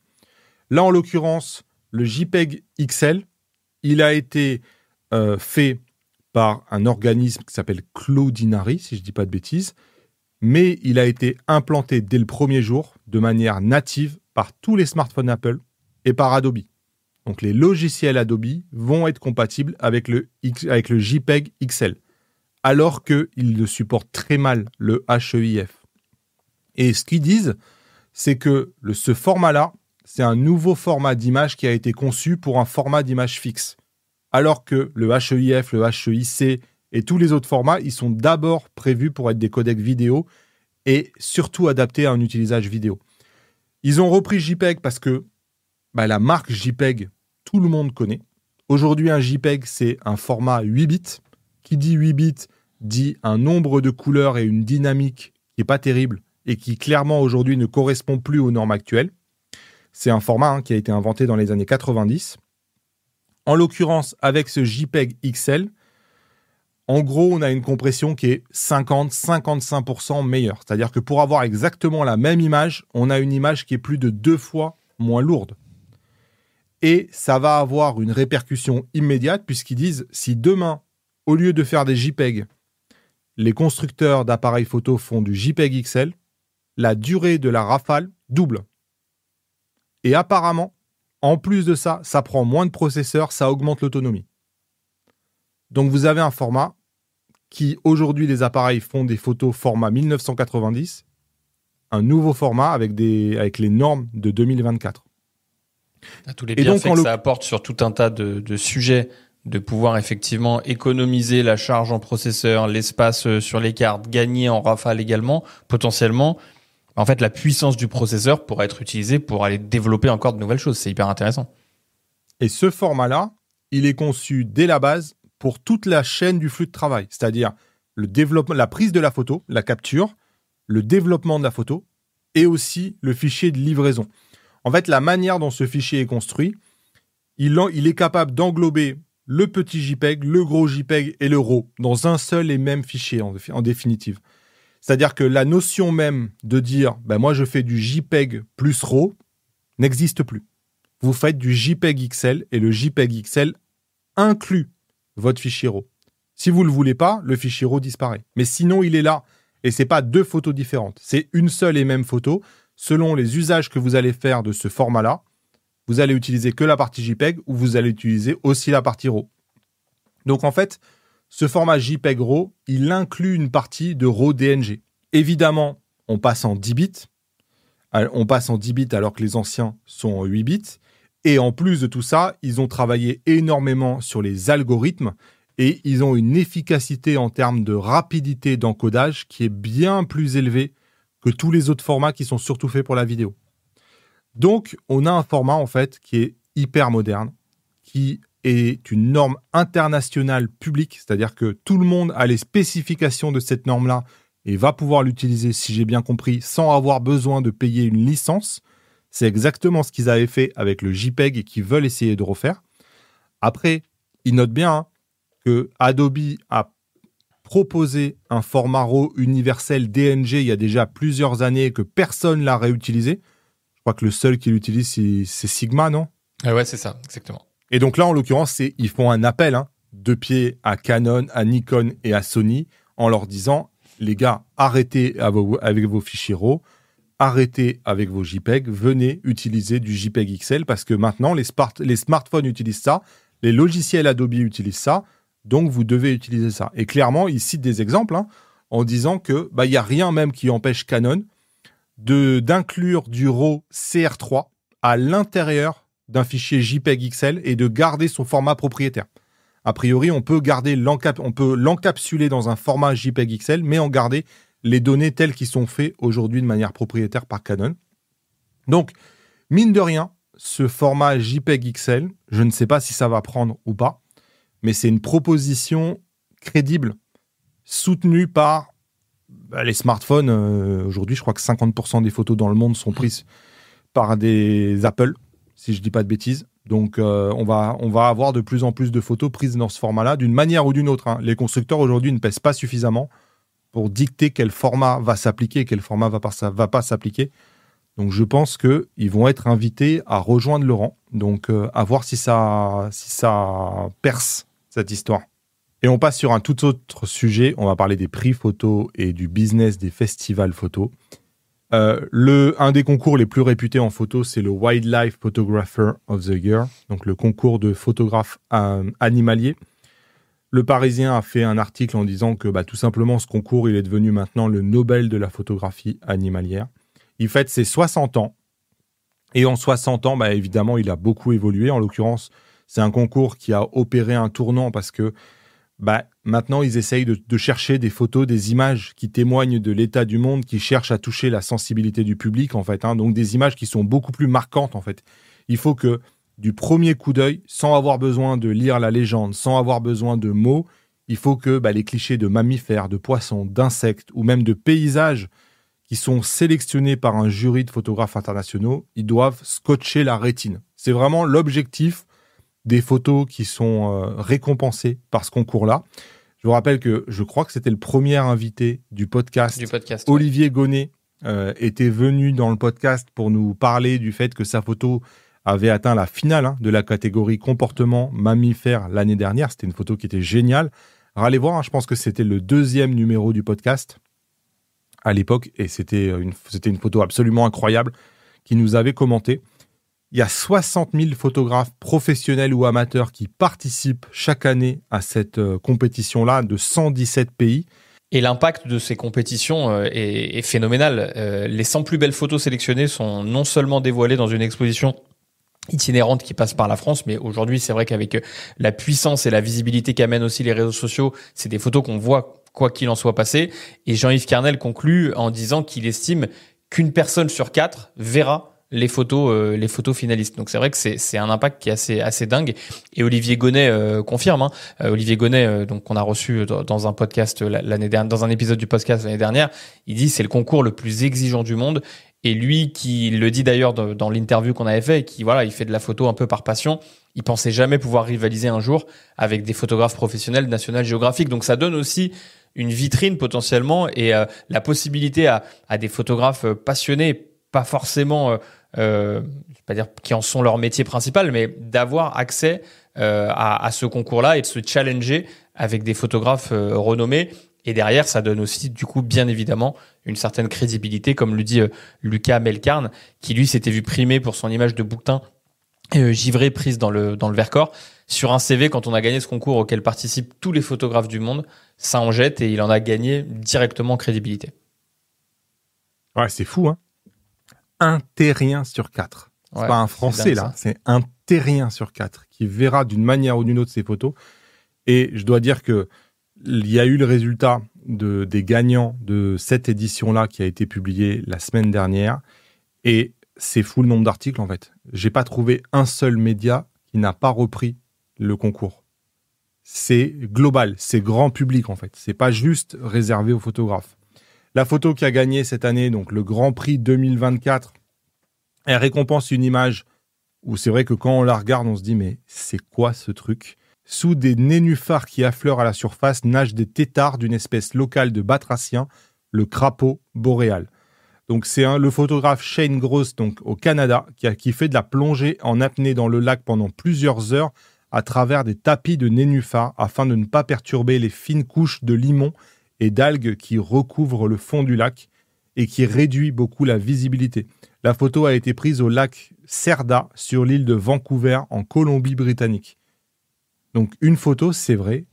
Là, en l'occurrence, le JPEG XL, il a été fait par un organisme qui s'appelle Cloudinary, si je ne dis pas de bêtises, mais il a été implanté dès le premier jour, de manière native, par tous les smartphones Apple et par Adobe. Donc les logiciels Adobe vont être compatibles avec le JPEG XL, alors qu'ils le supportent très mal, le HEIF. Et ce qu'ils disent, c'est que ce format-là, c'est un nouveau format d'image qui a été conçu pour un format d'image fixe. Alors que le HEIF, le HEIC et tous les autres formats, ils sont d'abord prévus pour être des codecs vidéo et surtout adaptés à un utilisage vidéo. Ils ont repris JPEG parce que la marque JPEG, tout le monde connaît. Aujourd'hui, un JPEG, c'est un format 8 bits. Qui dit 8 bits dit un nombre de couleurs et une dynamique qui n'est pas terrible et qui clairement aujourd'hui ne correspond plus aux normes actuelles. C'est un format qui a été inventé dans les années 90. En l'occurrence, avec ce JPEG XL, en gros, on a une compression qui est 50-55% meilleure. C'est-à-dire que pour avoir exactement la même image, on a une image qui est plus de 2 fois moins lourde. Et ça va avoir une répercussion immédiate puisqu'ils disent, si demain, au lieu de faire des JPEG, les constructeurs d'appareils photo font du JPEG XL, la durée de la rafale double. Et apparemment, en plus de ça, ça prend moins de processeurs, ça augmente l'autonomie. Donc vous avez un format qui, aujourd'hui, les appareils font des photos format 1990, un nouveau format avec les normes de 2024.
Tous les bienfaits que ça apporte sur tout un tas de sujets, de pouvoir effectivement économiser la charge en processeur, l'espace sur les cartes, gagner en rafale également, potentiellement. En fait, la puissance du processeur pourra être utilisée pour aller développer encore de nouvelles choses. C'est hyper intéressant.
Et ce format-là, il est conçu dès la base pour toute la chaîne du flux de travail, c'est-à-dire le développement, la prise de la photo, la capture, le développement de la photo et aussi le fichier de livraison. En fait, la manière dont ce fichier est construit, il est capable d'englober le petit JPEG, le gros JPEG et le RAW dans un seul et même fichier en définitive. C'est-à-dire que la notion même de dire moi je fais du JPEG plus RAW n'existe plus. Vous faites du JPEG XL et le JPEG XL inclut votre fichier RAW. Si vous ne le voulez pas, le fichier RAW disparaît. Mais sinon, il est là. Et ce n'est pas 2 photos différentes. C'est une seule et même photo. Selon les usages que vous allez faire de ce format-là, vous allez utiliser que la partie JPEG ou vous allez utiliser aussi la partie RAW. Donc en fait, ce format JPEG RAW, il inclut une partie de RAW DNG. Évidemment, on passe en 10 bits. On passe en 10 bits alors que les anciens sont en 8 bits. Et en plus de tout ça, ils ont travaillé énormément sur les algorithmes et ils ont une efficacité en termes de rapidité d'encodage qui est bien plus élevée que tous les autres formats qui sont surtout faits pour la vidéo. Donc, on a un format en fait qui est hyper moderne, qui est une norme internationale publique, c'est-à-dire que tout le monde a les spécifications de cette norme-là et va pouvoir l'utiliser, si j'ai bien compris, sans avoir besoin de payer une licence. C'est exactement ce qu'ils avaient fait avec le JPEG et qu'ils veulent essayer de refaire. Après, ils notent bien que Adobe a proposé un format RAW universel DNG il y a déjà plusieurs années et que personne ne l'a réutilisé. Je crois que le seul qui l'utilise, c'est Sigma, non ?
Ouais, c'est ça, exactement.
Et donc là, en l'occurrence, ils font un appel de pied à Canon, à Nikon et à Sony en leur disant « Les gars, arrêtez avec vos fichiers RAW, arrêtez avec vos JPEG, venez utiliser du JPEG XL parce que maintenant, les smartphones utilisent ça, les logiciels Adobe utilisent ça, donc vous devez utiliser ça. » Et clairement, ils citent des exemples en disant que y a rien même qui empêche Canon d'inclure du RAW CR3 à l'intérieur d'un fichier JPEG XL et de garder son format propriétaire. A priori, on peut l'encapsuler dans un format JPEG XL, mais en garder les données telles qu'ils sont faites aujourd'hui de manière propriétaire par Canon. Donc, mine de rien, ce format JPEG XL, je ne sais pas si ça va prendre ou pas, mais c'est une proposition crédible, soutenue par les smartphones. Aujourd'hui, je crois que 50% des photos dans le monde sont prises par des Apple, si je ne dis pas de bêtises. Donc, on va avoir de plus en plus de photos prises dans ce format-là, d'une manière ou d'une autre. Les constructeurs, aujourd'hui, ne pèsent pas suffisamment pour dicter quel format va s'appliquer et quel format va pas s'appliquer. Donc, je pense qu'ils vont être invités à rejoindre le rang. Donc, à voir si ça perce, cette histoire. Et on passe sur un tout autre sujet. On va parler des prix photo et du business des festivals photo. Un des concours les plus réputés en photo, c'est le Wildlife Photographer of the Year, donc le concours de photographe animalier. Le Parisien a fait un article en disant que tout simplement ce concours il est devenu maintenant le Nobel de la photographie animalière. Il fête ses 60 ans et en 60 ans, évidemment, il a beaucoup évolué. En l'occurrence, c'est un concours qui a opéré un tournant parce que maintenant, ils essayent de chercher des photos, des images qui témoignent de l'état du monde, qui cherchent à toucher la sensibilité du public, en fait. Donc, des images qui sont beaucoup plus marquantes, en fait. Il faut que, du premier coup d'œil, sans avoir besoin de lire la légende, sans avoir besoin de mots, il faut que les clichés de mammifères, de poissons, d'insectes ou même de paysages qui sont sélectionnés par un jury de photographes internationaux, ils doivent scotcher la rétine. C'est vraiment l'objectif des photos qui sont récompensées par ce concours-là. Je vous rappelle que je crois que c'était le premier invité du podcast. Olivier Gonnet était venu dans le podcast pour nous parler du fait que sa photo avait atteint la finale de la catégorie comportement mammifère l'année dernière. C'était une photo qui était géniale. Alors, allez voir, je pense que c'était le 2e numéro du podcast à l'époque et c'était une photo absolument incroyable qui nous avait commenté. Il y a 60 000 photographes professionnels ou amateurs qui participent chaque année à cette compétition-là de 117 pays.
Et l'impact de ces compétitions est phénoménal. Les 100 plus belles photos sélectionnées sont non seulement dévoilées dans une exposition itinérante qui passe par la France, mais aujourd'hui, c'est vrai qu'avec la puissance et la visibilité qu'amènent aussi les réseaux sociaux, c'est des photos qu'on voit quoi qu'il en soit passé. Et Jean-Yves Kernel conclut en disant qu'il estime qu'une personne sur 4 verra les photos finalistes. Donc c'est vrai que c'est un impact qui est assez dingue. Et Olivier Gonnet confirme. Olivier Gonnet, donc qu'on a reçu dans un podcast l'année dernière, dans un épisode du podcast l'année dernière, il dit c'est le concours le plus exigeant du monde. Et lui, qui le dit d'ailleurs dans l'interview qu'on avait fait, qui il fait de la photo un peu par passion. Il pensait jamais pouvoir rivaliser un jour avec des photographes professionnels de National Geographic. Donc ça donne aussi une vitrine potentiellement et la possibilité à des photographes passionnés, pas forcément, je vais pas dire qui en sont leur métier principal, mais d'avoir accès à ce concours-là et de se challenger avec des photographes renommés. Et derrière, ça donne aussi, du coup, bien évidemment, une certaine crédibilité, comme le dit Lucas Melkarn, qui lui s'était vu primé pour son image de bouquetin givrée prise dans le Vercors. Sur un CV, quand on a gagné ce concours auquel participent tous les photographes du monde, ça en jette et il en a gagné directement en crédibilité.
Ouais, c'est fou, hein. Un terrien sur 4. C'est pas un Français, là. C'est un terrien sur 4 qui verra d'une manière ou d'une autre ces photos. Et je dois dire que il y a eu le résultat des gagnants de cette édition-là qui a été publié la semaine dernière. Et c'est fou le nombre d'articles, en fait. J'ai pas trouvé un seul média qui n'a pas repris le concours. C'est global, c'est grand public, en fait. C'est pas juste réservé aux photographes. La photo qui a gagné cette année, donc le Grand Prix 2024, elle récompense une image où c'est vrai que quand on la regarde, on se dit mais c'est quoi ce truc ? Sous des nénuphars qui affleurent à la surface nagent des têtards d'une espèce locale de batracien, le crapaud boréal. Donc c'est le photographe Shane Gross, donc au Canada, qui fait de la plongée en apnée dans le lac pendant plusieurs heures à travers des tapis de nénuphars afin de ne pas perturber les fines couches de limon et d'algues qui recouvrent le fond du lac et qui réduit beaucoup la visibilité. La photo a été prise au lac Cerda sur l'île de Vancouver en Colombie-Britannique. Donc une photo, c'est vrai,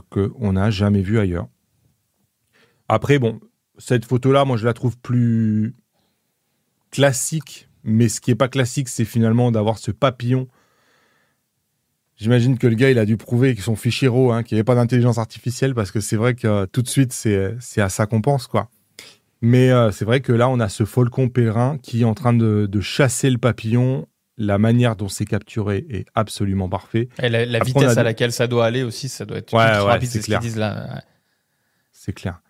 qu'on n'a jamais vue ailleurs. Après, bon, cette photo-là, moi je la trouve plus classique, mais ce qui n'est pas classique, c'est finalement d'avoir ce papillon. J'imagine que le gars, il a dû prouver que son fichier RAW, qu'il n'y avait pas d'intelligence artificielle, parce que c'est vrai que tout de suite, c'est à ça qu'on pense, quoi. Mais c'est vrai que là, on a ce faucon pèlerin qui est en train de chasser le papillon. La manière dont c'est capturé est absolument parfait.
Et la vitesse à laquelle ça doit aller aussi, ça doit être ultra rapide, c'est ce qu'ils disent là. Ouais.
C'est clair.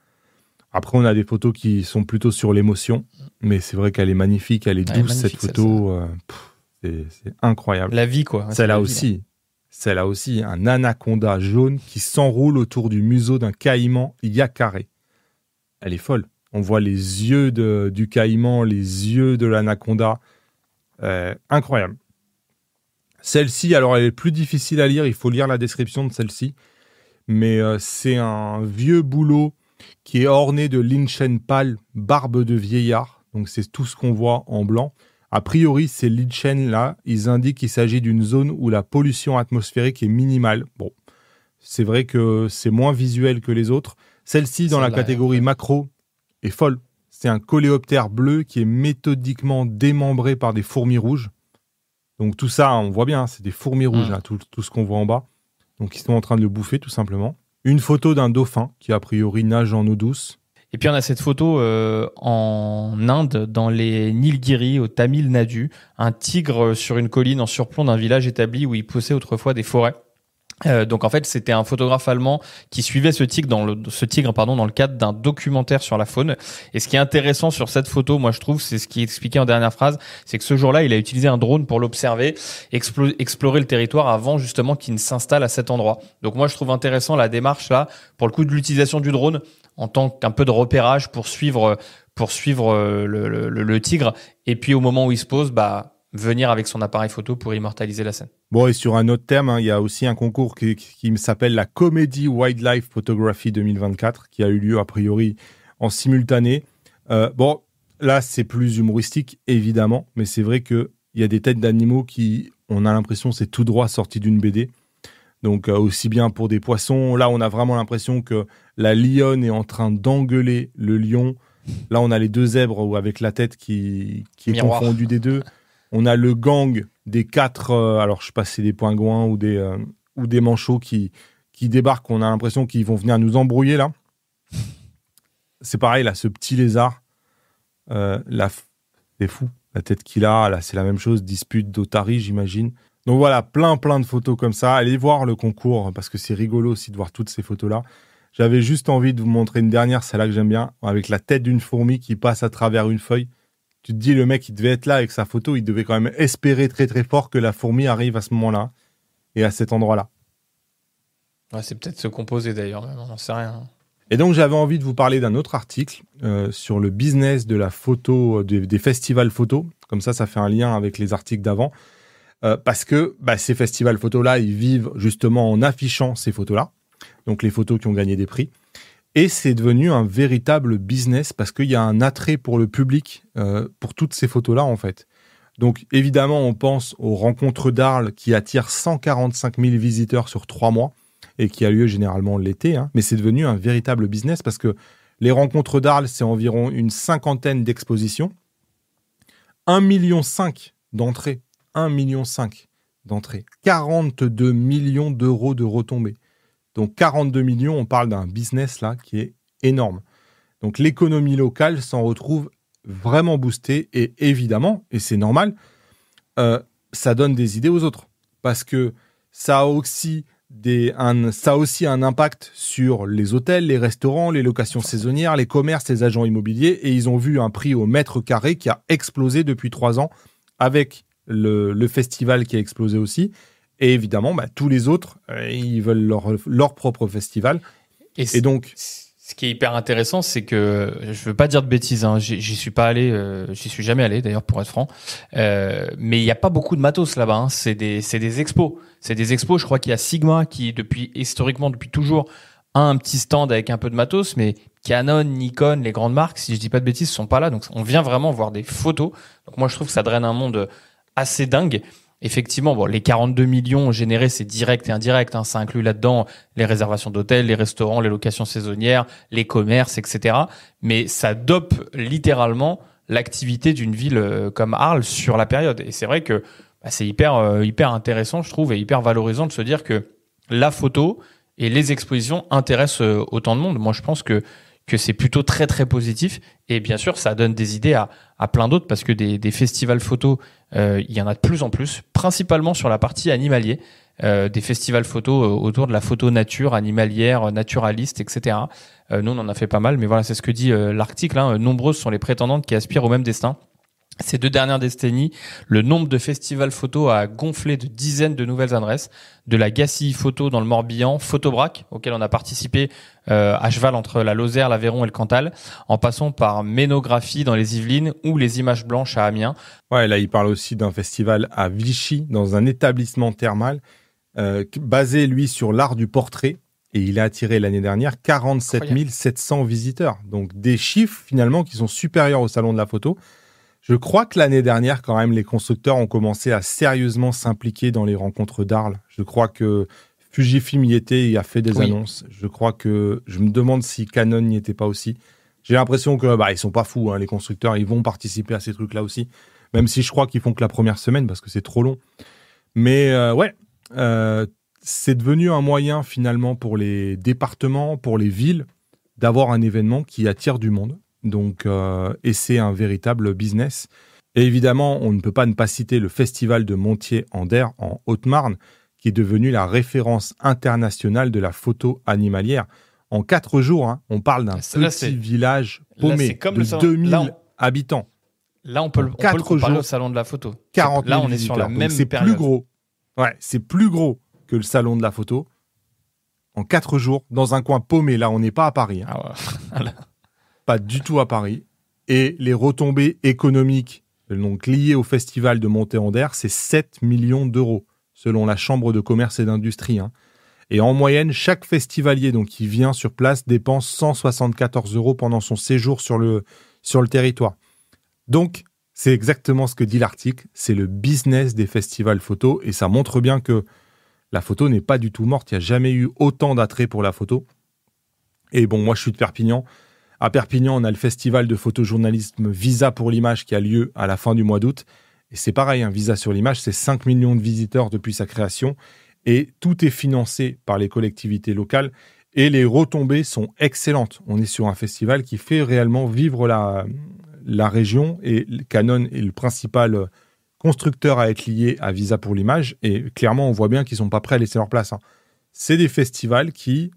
Après, on a des photos qui sont plutôt sur l'émotion, mais c'est vrai qu'elle est magnifique, elle est douce, cette photo. C'est incroyable.
La vie, quoi.
Celle-là aussi, un anaconda jaune qui s'enroule autour du museau d'un caïman yacaré. Elle est folle. On voit les yeux du caïman, les yeux de l'anaconda. Incroyable. Celle-ci, alors elle est plus difficile à lire, il faut lire la description de celle-ci, mais c'est un vieux boulot qui est orné de lichen pâle, barbe de vieillard. Donc c'est tout ce qu'on voit en blanc. A priori, ces lichens là, ils indiquent qu'il s'agit d'une zone où la pollution atmosphérique est minimale. Bon, c'est vrai que c'est moins visuel que les autres. Celle-ci, dans la catégorie macro, est folle. C'est un coléoptère bleu qui est méthodiquement démembré par des fourmis rouges. Donc tout ça, on voit bien, c'est des fourmis rouges, là, tout ce qu'on voit en bas. Donc ils sont en train de le bouffer, tout simplement. Une photo d'un dauphin qui, a priori, nage en eau douce.
Et puis on a cette photo en Inde, dans les Nilgiri, au Tamil Nadu, un tigre sur une colline en surplomb d'un village établi où il poussait autrefois des forêts. Donc en fait, c'était un photographe allemand qui suivait ce tigre dans le cadre d'un documentaire sur la faune. Et ce qui est intéressant sur cette photo, moi je trouve, c'est ce qui est expliqué en dernière phrase, c'est que ce jour-là, il a utilisé un drone pour l'observer, explorer le territoire avant justement qu'il ne s'installe à cet endroit. Donc moi je trouve intéressant la démarche là, pour le coup de l'utilisation du drone en tant qu'un peu de repérage pour suivre le tigre. Et puis au moment où il se pose, venir avec son appareil photo pour immortaliser la scène.
Bon, et sur un autre thème, il y a aussi un concours qui s'appelle la Comedy Wildlife Photography 2024, qui a eu lieu a priori en simultané. Bon, là, c'est plus humoristique, évidemment, mais c'est vrai qu'il y a des têtes d'animaux qui, on a l'impression, c'est tout droit sorti d'une BD. Donc, aussi bien pour des poissons. Là, on a vraiment l'impression que la lionne est en train d'engueuler le lion. Là, on a les deux zèbres avec la tête qui est confondue des deux. On a le gang des 4, alors je sais pas si c'est des pingouins ou des manchots qui débarquent. On a l'impression qu'ils vont venir nous embrouiller là. C'est pareil là, ce petit lézard, c'est fou. La tête qu'il a, là c'est la même chose, dispute d'otarie j'imagine. Donc voilà, plein de photos comme ça. Allez voir le concours parce que c'est rigolo aussi de voir toutes ces photos là. J'avais juste envie de vous montrer une dernière, celle-là que j'aime bien, avec la tête d'une fourmi qui passe à travers une feuille. Tu te dis, le mec, il devait être là avec sa photo, il devait quand même espérer très très fort que la fourmi arrive à ce moment-là et à cet endroit-là.
Ouais, c'est peut-être se composer d'ailleurs, on n'en sait rien.
Et donc, j'avais envie de vous parler d'un autre article sur le business de la photo, des festivals photos. Comme ça fait un lien avec les articles d'avant. Parce que ces festivals photos-là, ils vivent justement en affichant ces photos-là. Donc, les photos qui ont gagné des prix. Et c'est devenu un véritable business parce qu'il y a un attrait pour le public pour toutes ces photos-là, en fait. Donc, évidemment, on pense aux rencontres d'Arles qui attirent 145 000 visiteurs sur 3 mois et qui a lieu généralement l'été. Mais c'est devenu un véritable business parce que les rencontres d'Arles, c'est environ une 50aine d'expositions. 1,5 million d'entrées. 1,5 million d'entrées. 42 millions d'euros de retombées. Donc 42 millions, on parle d'un business là qui est énorme. Donc l'économie locale s'en retrouve vraiment boostée et évidemment, et c'est normal, ça donne des idées aux autres. Parce que ça a aussi un impact sur les hôtels, les restaurants, les locations saisonnières, les commerces, les agents immobiliers. Et ils ont vu un prix au mètre carré qui a explosé depuis 3 ans avec le festival qui a explosé aussi. Et évidemment, tous les autres, ils veulent leur propre festival. Et donc,
ce qui est hyper intéressant, c'est que, je veux pas dire de bêtises, j'y suis pas allé, j'y suis jamais allé d'ailleurs pour être franc, mais il y a pas beaucoup de matos là-bas. C'est des expos. C'est des expos. Je crois qu'il y a Sigma qui, historiquement, depuis toujours, a un petit stand avec un peu de matos, mais Canon, Nikon, les grandes marques, si je dis pas de bêtises, sont pas là. Donc, on vient vraiment voir des photos. Donc, moi, je trouve que ça draine un monde assez dingue. Effectivement, les 42 millions générés, c'est direct et indirect. Ça inclut là-dedans les réservations d'hôtels, les restaurants, les locations saisonnières, les commerces, etc. Mais ça dope littéralement l'activité d'une ville comme Arles sur la période. Et c'est vrai que c'est hyper intéressant, je trouve, et hyper valorisant de se dire que la photo et les expositions intéressent autant de monde. Moi, je pense que c'est plutôt très très positif, et bien sûr ça donne des idées à plein d'autres parce que des festivals photos, il y en a de plus en plus, principalement sur la partie animalier, des festivals photos autour de la photo nature, animalière, naturaliste, etc. Nous on en a fait pas mal, mais voilà, c'est ce que dit l'article, nombreuses sont les prétendantes qui aspirent au même destin. Ces 2 dernières décennies, le nombre de festivals photos a gonflé de dizaines de nouvelles adresses, de la Gacilly Photo dans le Morbihan, Photobrac, auquel on a participé à cheval entre la Lozère, l'Aveyron et le Cantal, en passant par Ménographie dans les Yvelines ou les Images Blanches à Amiens.
Ouais, là, il parle aussi d'un festival à Vichy, dans un établissement thermal, basé, lui, sur l'art du portrait. et il a attiré l'année dernière 47 700 visiteurs. Donc des chiffres finalement qui sont supérieurs au Salon de la Photo. Je crois que l'année dernière, quand même, les constructeurs ont commencé à sérieusement s'impliquer dans les rencontres d'Arles. Je crois que Fujifilm y était et a fait des annonces. Je crois que je me demande si Canon n'y était pas aussi. J'ai l'impression que ils sont pas fous, les constructeurs, ils vont participer à ces trucs-là aussi. Même si je crois qu'ils font que la première semaine parce que c'est trop long. Mais c'est devenu un moyen finalement pour les départements, pour les villes, d'avoir un événement qui attire du monde. Donc, et c'est un véritable business. Et évidemment, on ne peut pas ne pas citer le festival de Montier-en-Der en Haute-Marne, qui est devenu la référence internationale de la photo animalière. En 4 jours, on parle d'un petit village paumé de 2000 habitants.
Là, on peut le comparer au Salon de la Photo.
40 000
là, on est sur la même période.
Plus gros. Ouais, c'est plus gros que le Salon de la Photo. En 4 jours, dans un coin paumé. Là, on n'est pas à Paris. Pas du tout à Paris. Et les retombées économiques donc liées au festival de Montier-en-Der, c'est 7 millions d'euros, selon la Chambre de commerce et d'industrie. Et en moyenne, chaque festivalier qui vient sur place dépense 174 € pendant son séjour sur le territoire. Donc, c'est exactement ce que dit l'article. C'est le business des festivals photo. Et ça montre bien que la photo n'est pas du tout morte. Il n'y a jamais eu autant d'attrait pour la photo. Et bon, moi, je suis de Perpignan. À Perpignan, on a le festival de photojournalisme Visa pour l'image qui a lieu à la fin du mois d'août. Et c'est pareil, Visa sur l'image, c'est 5 millions de visiteurs depuis sa création. Et tout est financé par les collectivités locales. Et les retombées sont excellentes. On est sur un festival qui fait réellement vivre la région. Et Canon est le principal constructeur à être lié à Visa pour l'image. Et clairement, on voit bien qu'ils ne sont pas prêts à laisser leur place. C'est des festivals qui...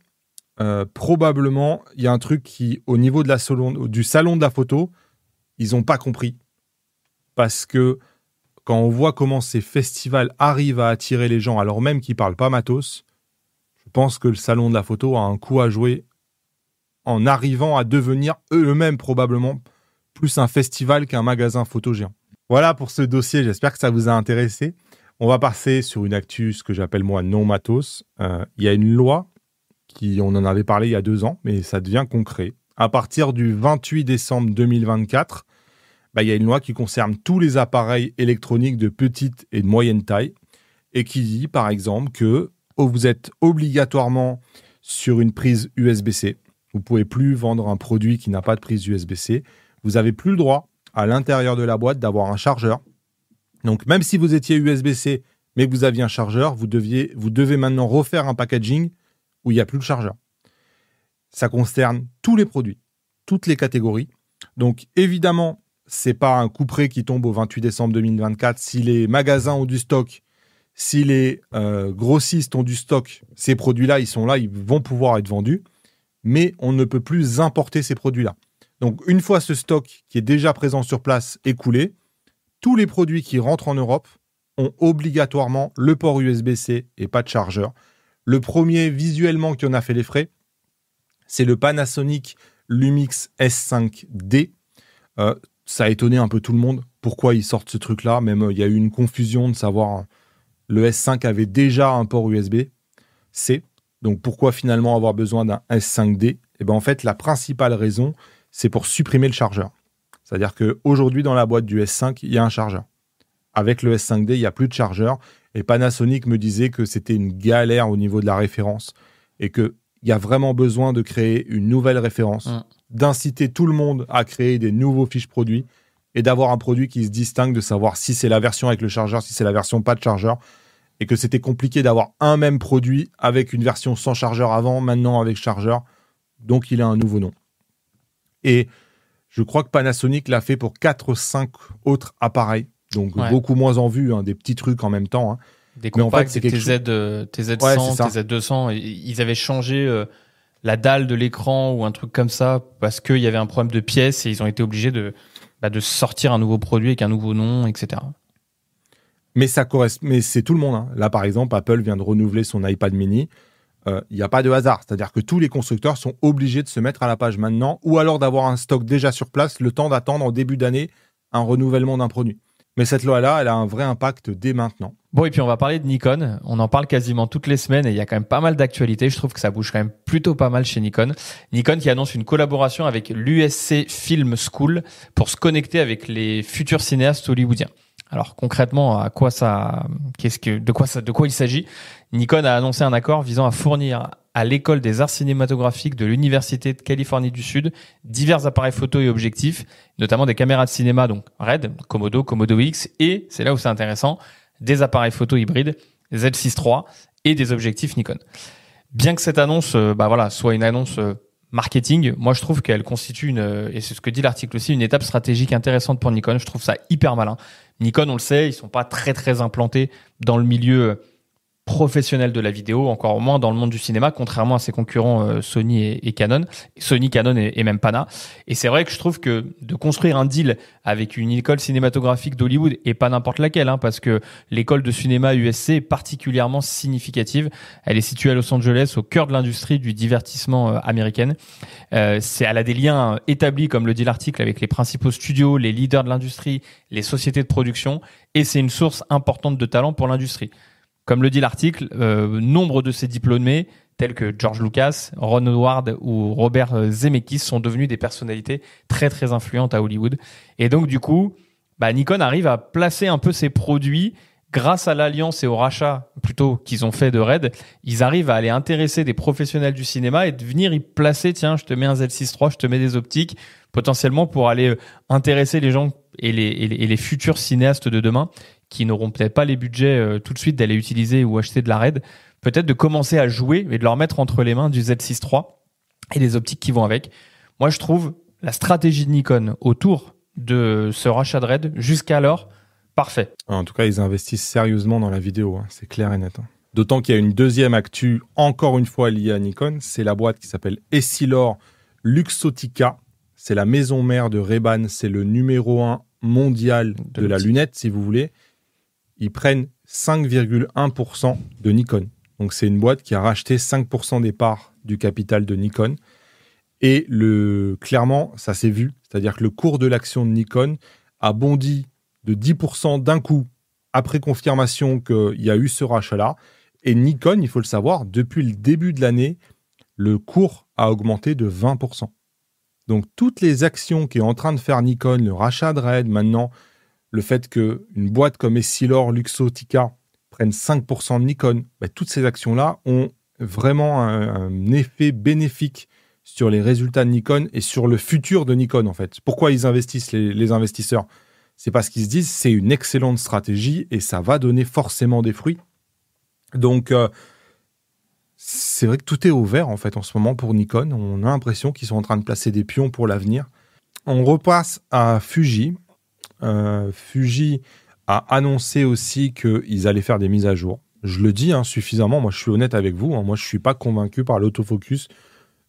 probablement, il y a un truc qui, au niveau du salon de la photo, ils n'ont pas compris. Parce que quand on voit comment ces festivals arrivent à attirer les gens, alors même qu'ils ne parlent pas matos, je pense que le salon de la photo a un coup à jouer en arrivant à devenir eux-mêmes probablement plus un festival qu'un magasin photo géant. Voilà pour ce dossier, j'espère que ça vous a intéressé. On va passer sur une actu, ce que j'appelle moi non matos. Il y a une loi on en avait parlé il y a 2 ans, mais ça devient concret. À partir du 28 décembre 2024, il y a une loi qui concerne tous les appareils électroniques de petite et de moyenne taille et qui dit, par exemple, que vous êtes obligatoirement sur une prise USB-C. Vous ne pouvez plus vendre un produit qui n'a pas de prise USB-C. Vous n'avez plus le droit, à l'intérieur de la boîte, d'avoir un chargeur. Donc, même si vous étiez USB-C, mais que vous aviez un chargeur, vous devez maintenant refaire un packaging où il n'y a plus de chargeur. Ça concerne tous les produits, toutes les catégories. Donc, évidemment, ce n'est pas un couperet qui tombe au 28 décembre 2024. Si les magasins ont du stock, si les grossistes ont du stock, ces produits-là, ils sont là, ils vont pouvoir être vendus. Mais on ne peut plus importer ces produits-là. Donc, une fois ce stock qui est déjà présent sur place écoulé, tous les produits qui rentrent en Europe ont obligatoirement le port USB-C et pas de chargeur. Le premier, visuellement, qui en a fait les frais, c'est le Panasonic Lumix S5D. Ça a étonné un peu tout le monde. Pourquoi ils sortent ce truc-là ? Même, il y a eu une confusion de savoir... Le S5 avait déjà un port USB-C. Donc, pourquoi finalement avoir besoin d'un S5D ? En fait, la principale raison, c'est pour supprimer le chargeur. C'est-à-dire qu'aujourd'hui, dans la boîte du S5, il y a un chargeur. Avec le S5D, il n'y a plus de chargeur. Et Panasonic me disait que c'était une galère au niveau de la référence et qu'il y a vraiment besoin de créer une nouvelle référence, d'inciter tout le monde à créer des nouveaux fiches produits et d'avoir un produit qui se distingue, de savoir si c'est la version avec le chargeur, si c'est la version pas de chargeur, et que c'était compliqué d'avoir un même produit avec une version sans chargeur avant, maintenant avec chargeur. Donc, il a un nouveau nom. Et je crois que Panasonic l'a fait pour 4-5 autres appareils. Donc, beaucoup moins en vue, des petits trucs en même temps.
Des compacts, des TZ100, TZ200. Ils avaient changé la dalle de l'écran ou un truc comme ça parce qu'il y avait un problème de pièces et ils ont été obligés de sortir un nouveau produit avec un nouveau nom, etc.
Mais c'est tout le monde. Là, par exemple, Apple vient de renouveler son iPad mini. Il n'y a pas de hasard. C'est-à-dire que tous les constructeurs sont obligés de se mettre à la page maintenant ou alors d'avoir un stock déjà sur place, le temps d'attendre en début d'année un renouvellement d'un produit. Mais cette loi-là, elle a un vrai impact dès maintenant.
Bon, et puis on va parler de Nikon. On en parle quasiment toutes les semaines et il y a quand même pas mal d'actualités. Je trouve que ça bouge quand même plutôt pas mal chez Nikon. Nikon qui annonce une collaboration avec l'USC Film School pour se connecter avec les futurs cinéastes hollywoodiens. Alors concrètement, de quoi il s'agit? Nikon a annoncé un accord visant à fournir à l'école des arts cinématographiques de l'Université de Californie du Sud divers appareils photo et objectifs, notamment des caméras de cinéma, donc RED, Komodo, Komodo X, et c'est là où c'est intéressant, des appareils photo hybrides Z6 III et des objectifs Nikon. Bien que cette annonce soit une annonce marketing, moi je trouve qu'elle constitue et c'est ce que dit l'article aussi, une étape stratégique intéressante pour Nikon. Je trouve ça hyper malin. Nikon, on le sait, ils sont pas très très implantés dans le milieu professionnel de la vidéo, encore moins dans le monde du cinéma, contrairement à ses concurrents Sony et Canon. Sony, Canon et même Pana. Et c'est vrai que je trouve que de construire un deal avec une école cinématographique d'Hollywood, et pas n'importe laquelle, parce que l'école de cinéma USC est particulièrement significative. Elle est située à Los Angeles, au cœur de l'industrie du divertissement américaine. Elle a des liens établis, comme le dit l'article, avec les principaux studios, les leaders de l'industrie, les sociétés de production, et c'est une source importante de talent pour l'industrie. Comme le dit l'article, nombre de ces diplômés, tels que George Lucas, Ron Howard ou Robert Zemeckis, sont devenus des personnalités très très influentes à Hollywood. Et donc du coup, Nikon arrive à placer un peu ses produits grâce à l'alliance et au rachat plutôt qu'ils ont fait de RED. Ils arrivent à aller intéresser des professionnels du cinéma et de venir y placer, tiens, je te mets un Z6 III, je te mets des optiques, potentiellement pour aller intéresser les gens et les futurs cinéastes de demain qui n'auront peut-être pas les budgets tout de suite d'aller utiliser ou acheter de la RED, peut-être de commencer à jouer et de leur mettre entre les mains du Z6 III et les optiques qui vont avec. Moi, je trouve la stratégie de Nikon autour de ce rachat de RED jusqu'alors parfait.
En tout cas, ils investissent sérieusement dans la vidéo, c'est clair et net. D'autant qu'il y a une deuxième actu, encore une fois liée à Nikon, c'est la boîte qui s'appelle Essilor Luxottica. C'est la maison mère de Ray-Ban, c'est le numéro 1 mondial de la lunette, si vous voulez. Ils prennent 5,1% de Nikon. Donc, c'est une boîte qui a racheté 5% des parts du capital de Nikon. Et clairement, ça s'est vu. C'est-à-dire que le cours de l'action de Nikon a bondi de 10% d'un coup après confirmation qu'il y a eu ce rachat-là. Et Nikon, il faut le savoir, depuis le début de l'année, le cours a augmenté de 20%. Donc, toutes les actions qu'est en train de faire Nikon, le rachat de RED, maintenant, le fait qu'une boîte comme Essilor Luxottica prenne 5% de Nikon, toutes ces actions-là ont vraiment un effet bénéfique sur les résultats de Nikon et sur le futur de Nikon, en fait. Pourquoi ils investissent, les investisseurs? C'est parce qu'ils se disent c'est une excellente stratégie et ça va donner forcément des fruits. Donc, c'est vrai que tout est au vert, en fait, en ce moment pour Nikon. On a l'impression qu'ils sont en train de placer des pions pour l'avenir. On repasse à Fuji. Fuji a annoncé aussi qu'ils allaient faire des mises à jour. Je le dis suffisamment, moi je suis honnête avec vous, moi je ne suis pas convaincu par l'autofocus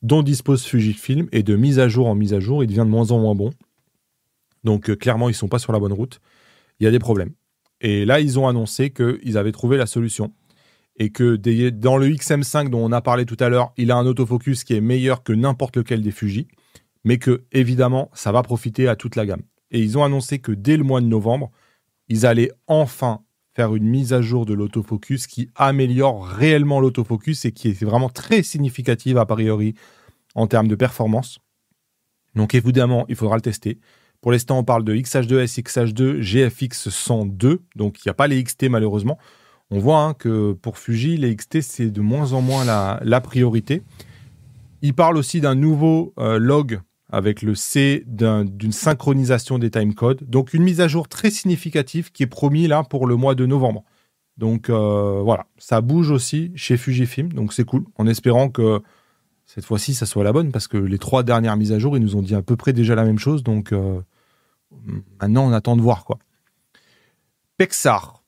dont dispose Fujifilm et de mise à jour en mise à jour, il devient de moins en moins bon. Donc clairement, ils ne sont pas sur la bonne route. Il y a des problèmes. Et là, ils ont annoncé qu'ils avaient trouvé la solution et que dans le XM5 dont on a parlé tout à l'heure, il a un autofocus qui est meilleur que n'importe lequel des Fuji, mais que évidemment, ça va profiter à toute la gamme. Et ils ont annoncé que dès le mois de novembre, ils allaient enfin faire une mise à jour de l'autofocus qui améliore réellement l'autofocus et qui est vraiment très significative a priori en termes de performance. Donc évidemment, il faudra le tester. Pour l'instant, on parle de XH2S, XH2, GFX 102, donc il n'y a pas les XT malheureusement. On voit que pour Fuji, les XT, c'est de moins en moins la priorité. Il parle aussi d'un nouveau log avec le C d'une synchronisation des timecodes. Donc, une mise à jour très significative qui est promise là pour le mois de novembre. Donc, voilà, ça bouge aussi chez Fujifilm. Donc, c'est cool, en espérant que cette fois-ci, ça soit la bonne, parce que les 3 dernières mises à jour, ils nous ont dit à peu près déjà la même chose. Donc, maintenant, on attend de voir, quoi. Pexar.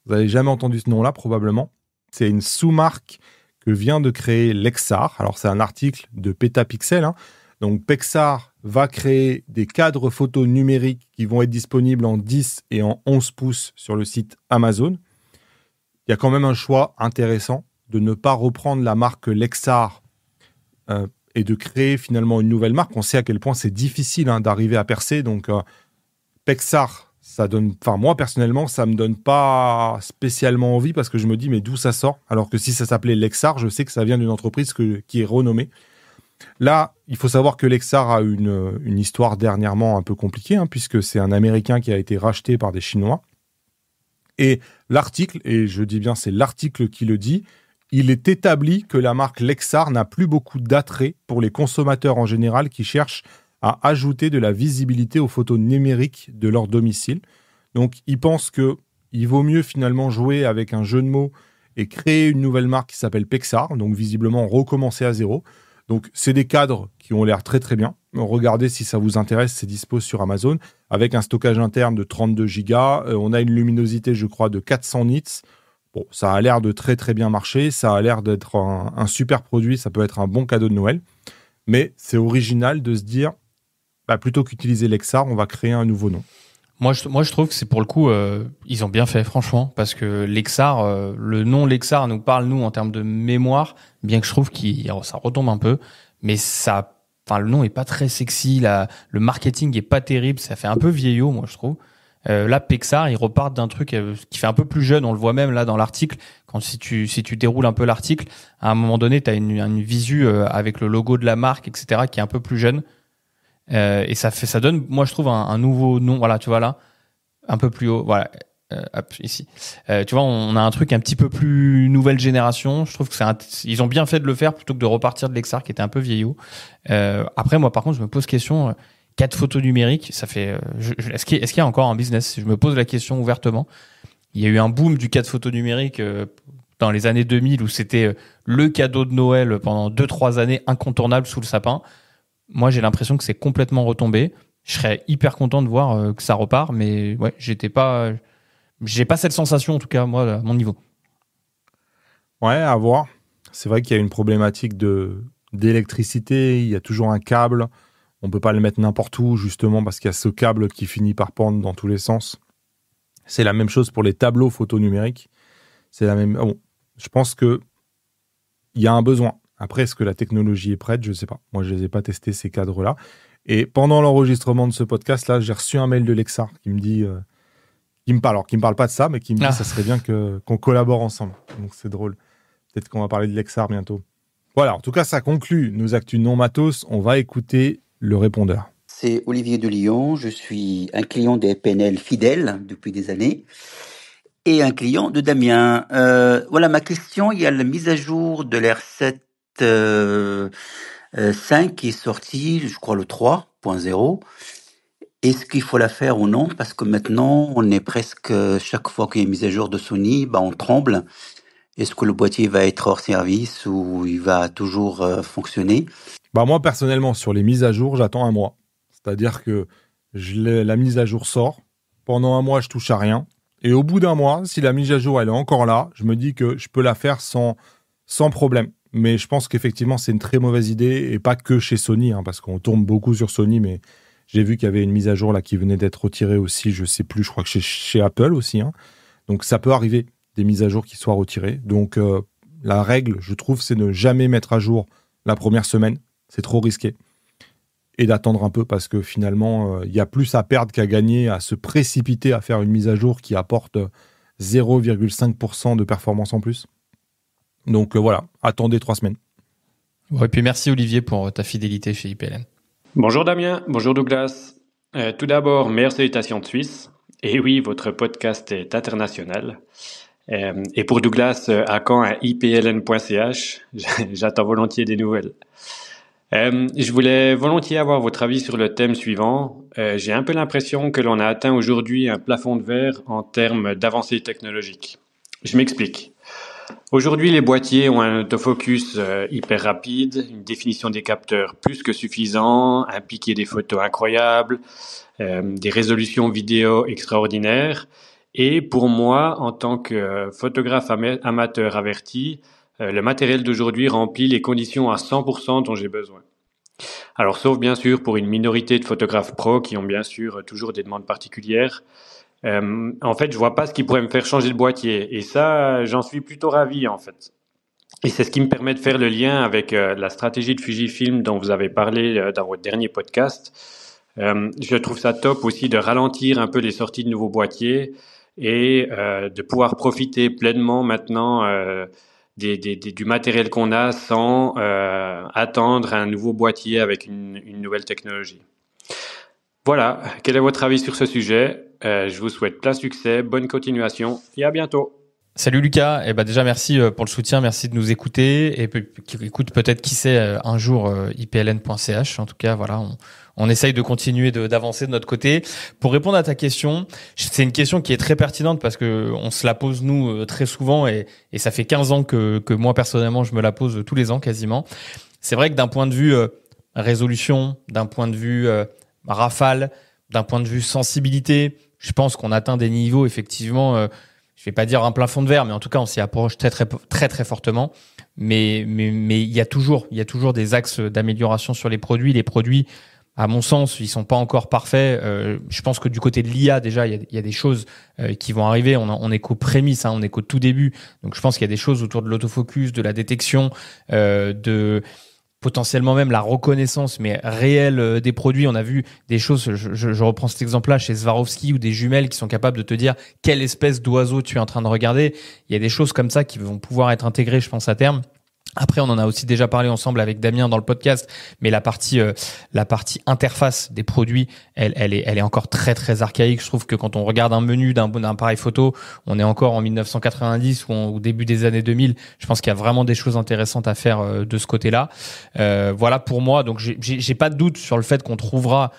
Vous n'avez jamais entendu ce nom-là, probablement. C'est une sous-marque que vient de créer Lexar. Alors, c'est un article de Petapixel, Donc, Pexar va créer des cadres photos numériques qui vont être disponibles en 10 et en 11 pouces sur le site Amazon. Il y a quand même un choix intéressant de ne pas reprendre la marque Lexar et de créer finalement une nouvelle marque. On sait à quel point c'est difficile d'arriver à percer. Donc, Pexar, ça donne, enfin moi personnellement, ça me donne pas spécialement envie parce que je me dis mais d'où ça sort? Alors que si ça s'appelait Lexar, je sais que ça vient d'une entreprise qui est renommée. Là, il faut savoir que Lexar a une histoire dernièrement un peu compliquée, puisque c'est un Américain qui a été racheté par des Chinois. Et l'article, et je dis bien c'est l'article qui le dit, il est établi que la marque Lexar n'a plus beaucoup d'attrait pour les consommateurs en général qui cherchent à ajouter de la visibilité aux photos numériques de leur domicile. Donc, ils pensent qu'il vaut mieux finalement jouer avec un jeu de mots et créer une nouvelle marque qui s'appelle Pexar, donc visiblement recommencer à zéro. Donc, c'est des cadres qui ont l'air très très bien. Regardez si ça vous intéresse, c'est dispo sur Amazon, avec un stockage interne de 32 gigas. On a une luminosité, je crois, de 400 nits. Bon, ça a l'air de très très bien marcher, ça a l'air d'être un super produit, ça peut être un bon cadeau de Noël. Mais c'est original de se dire, plutôt qu'utiliser Lexar, on va créer un nouveau nom.
Moi, je trouve que c'est pour le coup, ils ont bien fait, franchement, parce que Lexar, le nom Lexar nous parle, nous, en termes de mémoire, bien que je trouve ça retombe un peu, mais le nom est pas très sexy, le marketing est pas terrible, ça fait un peu vieillot, moi, je trouve. Là, Pexar, ils repartent d'un truc qui fait un peu plus jeune, on le voit même là dans l'article, si tu déroules un peu l'article, à un moment donné, tu as une visu avec le logo de la marque, etc., qui est un peu plus jeune. Et ça donne, moi je trouve un nouveau nom. Voilà, tu vois là, un peu plus haut. Voilà, hop, ici. Tu vois, on a un truc un petit peu plus nouvelle génération. Je trouve que ils ont bien fait de le faire plutôt que de repartir de Lexar qui était un peu vieillot. Après, moi par contre, je me pose question. 4 photos numériques, ça fait. Est-ce qu'il y a encore un business? Je me pose la question ouvertement. Il y a eu un boom du 4 photos numériques dans les années 2000 où c'était le cadeau de Noël pendant 2-3 années incontournable sous le sapin. Moi, j'ai l'impression que c'est complètement retombé. Je serais hyper content de voir que ça repart, mais ouais, j'ai pas cette sensation, en tout cas, moi, à mon niveau.
Ouais, à voir. C'est vrai qu'il y a une problématique d'électricité, il y a toujours un câble. On ne peut pas le mettre n'importe où, justement, parce qu'il y a ce câble qui finit par pendre dans tous les sens. C'est la même chose pour les tableaux photos numériques. C'est la même. Bon, je pense qu'il y a un besoin. Après, est-ce que la technologie est prête? Je ne sais pas. Moi, je ne les ai pas testés, ces cadres-là. Et pendant l'enregistrement de ce podcast-là, j'ai reçu un mail de Lexar qui me dit... qui me parle pas de ça, mais qui me dit que ça serait bien qu'on collabore ensemble. Donc, c'est drôle. Peut-être qu'on va parler de Lexar bientôt. Voilà, en tout cas, ça conclut nos actus non matos. On va écouter le répondeur.
C'est Olivier de Lyon. Je suis un client des PNL fidèle depuis des années. Et un client de Damien. Voilà ma question. Il y a la mise à jour de l'R7 5 qui est sorti, je crois le 3.0. Est-ce qu'il faut la faire ou non? Parce que maintenant, on est presque, chaque fois qu'il y a une mise à jour de Sony, on tremble. Est-ce que le boîtier va être hors service ou il va toujours fonctionner?
Moi, personnellement, sur les mises à jour, j'attends un mois. C'est-à-dire que la mise à jour sort. Pendant un mois, je touche à rien. Et au bout d'un mois, si la mise à jour elle est encore là, je me dis que je peux la faire sans problème. Mais je pense qu'effectivement, c'est une très mauvaise idée, et pas que chez Sony, parce qu'on tourne beaucoup sur Sony, mais j'ai vu qu'il y avait une mise à jour là qui venait d'être retirée aussi, je sais plus, je crois que chez Apple aussi. Donc ça peut arriver, des mises à jour qui soient retirées. Donc la règle, je trouve, c'est ne jamais mettre à jour la première semaine. C'est trop risqué. Et d'attendre un peu, parce que finalement, il y a plus à perdre qu'à gagner à se précipiter à faire une mise à jour qui apporte 0,5% de performance en plus. Donc voilà, attendez 3 semaines.
Et puis merci Olivier pour ta fidélité chez IPLN.
Bonjour Damien, bonjour Douglas. Tout d'abord, meilleures salutations de Suisse. Et oui, votre podcast est international. Et pour Douglas, à quand à ipln.ch? J'attends volontiers des nouvelles. Je voulais volontiers avoir votre avis sur le thème suivant. J'ai un peu l'impression que l'on a atteint aujourd'hui un plafond de verre en termes d'avancées technologiques. Je m'explique. Aujourd'hui, les boîtiers ont un autofocus hyper rapide, une définition des capteurs plus que suffisant, un piqué des photos incroyables, des résolutions vidéo extraordinaires. Et pour moi, en tant que photographe amateur averti, le matériel d'aujourd'hui remplit les conditions à 100% dont j'ai besoin. Alors, sauf bien sûr pour une minorité de photographes pros qui ont bien sûr toujours des demandes particulières. En fait, je vois pas ce qui pourrait me faire changer de boîtier. Et ça, j'en suis plutôt ravi, en fait. Et c'est ce qui me permet de faire le lien avec la stratégie de Fujifilm dont vous avez parlé dans votre dernier podcast. Je trouve ça top aussi de ralentir un peu les sorties de nouveaux boîtiers et de pouvoir profiter pleinement maintenant du matériel qu'on a sans attendre un nouveau boîtier avec une nouvelle technologie. Voilà, quel est votre avis sur ce sujet? Je vous souhaite plein succès, bonne continuation et à bientôt.
Salut Lucas, déjà merci pour le soutien, merci de nous écouter et écoute peut-être qui sait un jour ipln.ch. En tout cas voilà, on essaye de continuer d'avancer de notre côté. Pour répondre à ta question, c'est une question qui est très pertinente parce que on se la pose nous très souvent et ça fait 15 ans que moi personnellement je me la pose tous les ans quasiment. C'est vrai que d'un point de vue résolution, d'un point de vue rafale, d'un point de vue sensibilité, je pense qu'on atteint des niveaux effectivement. Je vais pas dire un plafond de verre, mais en tout cas, on s'y approche très, très, très, très fortement. Mais il y a toujours des axes d'amélioration sur les produits. Les produits, à mon sens, ils sont pas encore parfaits. Je pense que du côté de l'IA, déjà, il y a des choses qui vont arriver. On est qu'aux prémices, on est qu'au tout début. Donc, je pense qu'il y a des choses autour de l'autofocus, de la détection, de potentiellement même la reconnaissance mais réelle des produits. On a vu des choses, je reprends cet exemple-là chez Swarovski ou des jumelles qui sont capables de te dire quelle espèce d'oiseau tu es en train de regarder. Il y a des choses comme ça qui vont pouvoir être intégrées, je pense, à terme. Après, on en a aussi déjà parlé ensemble avec Damien dans le podcast, mais la partie interface des produits, elle est encore très très archaïque. Je trouve que quand on regarde un menu d'un appareil photo, on est encore en 1990 ou au début des années 2000. Je pense qu'il y a vraiment des choses intéressantes à faire de ce côté-là. Voilà pour moi. Donc j'ai pas de doute sur le fait qu'on trouvera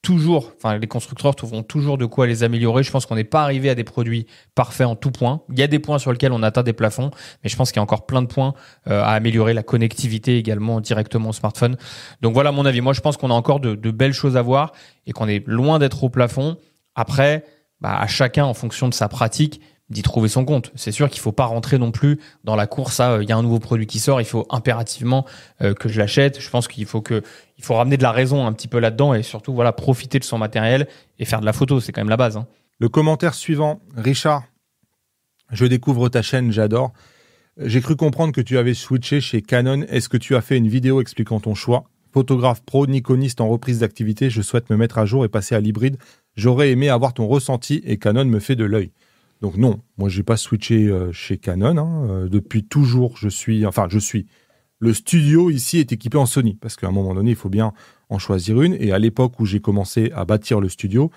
toujours, enfin les constructeurs trouveront toujours de quoi les améliorer. Je pense qu'on n'est pas arrivé à des produits parfaits en tout point. Il y a des points sur lesquels on atteint des plafonds, mais je pense qu'il y a encore plein de points à améliorer, la connectivité également directement au smartphone. Donc voilà mon avis. Moi, je pense qu'on a encore de belles choses à voir et qu'on est loin d'être au plafond. Après, à chacun, en fonction de sa pratique, d'y trouver son compte. C'est sûr qu'il faut pas rentrer non plus dans la course à il y a un nouveau produit qui sort, il faut impérativement que je l'achète. Je pense qu'il faut ramener de la raison un petit peu là-dedans et surtout voilà profiter de son matériel et faire de la photo, c'est quand même la base.
Le commentaire suivant, Richard, je découvre ta chaîne, j'adore. J'ai cru comprendre que tu avais switché chez Canon. Est-ce que tu as fait une vidéo expliquant ton choix? Photographe pro, nikoniste en reprise d'activité, je souhaite me mettre à jour et passer à l'hybride. J'aurais aimé avoir ton ressenti et Canon me fait de l'œil. Donc non, moi j'ai pas switché chez Canon. Depuis toujours, je suis. Le studio ici est équipé en Sony parce qu'à un moment donné, il faut bien en choisir une. Et à l'époque où j'ai commencé à bâtir le studio,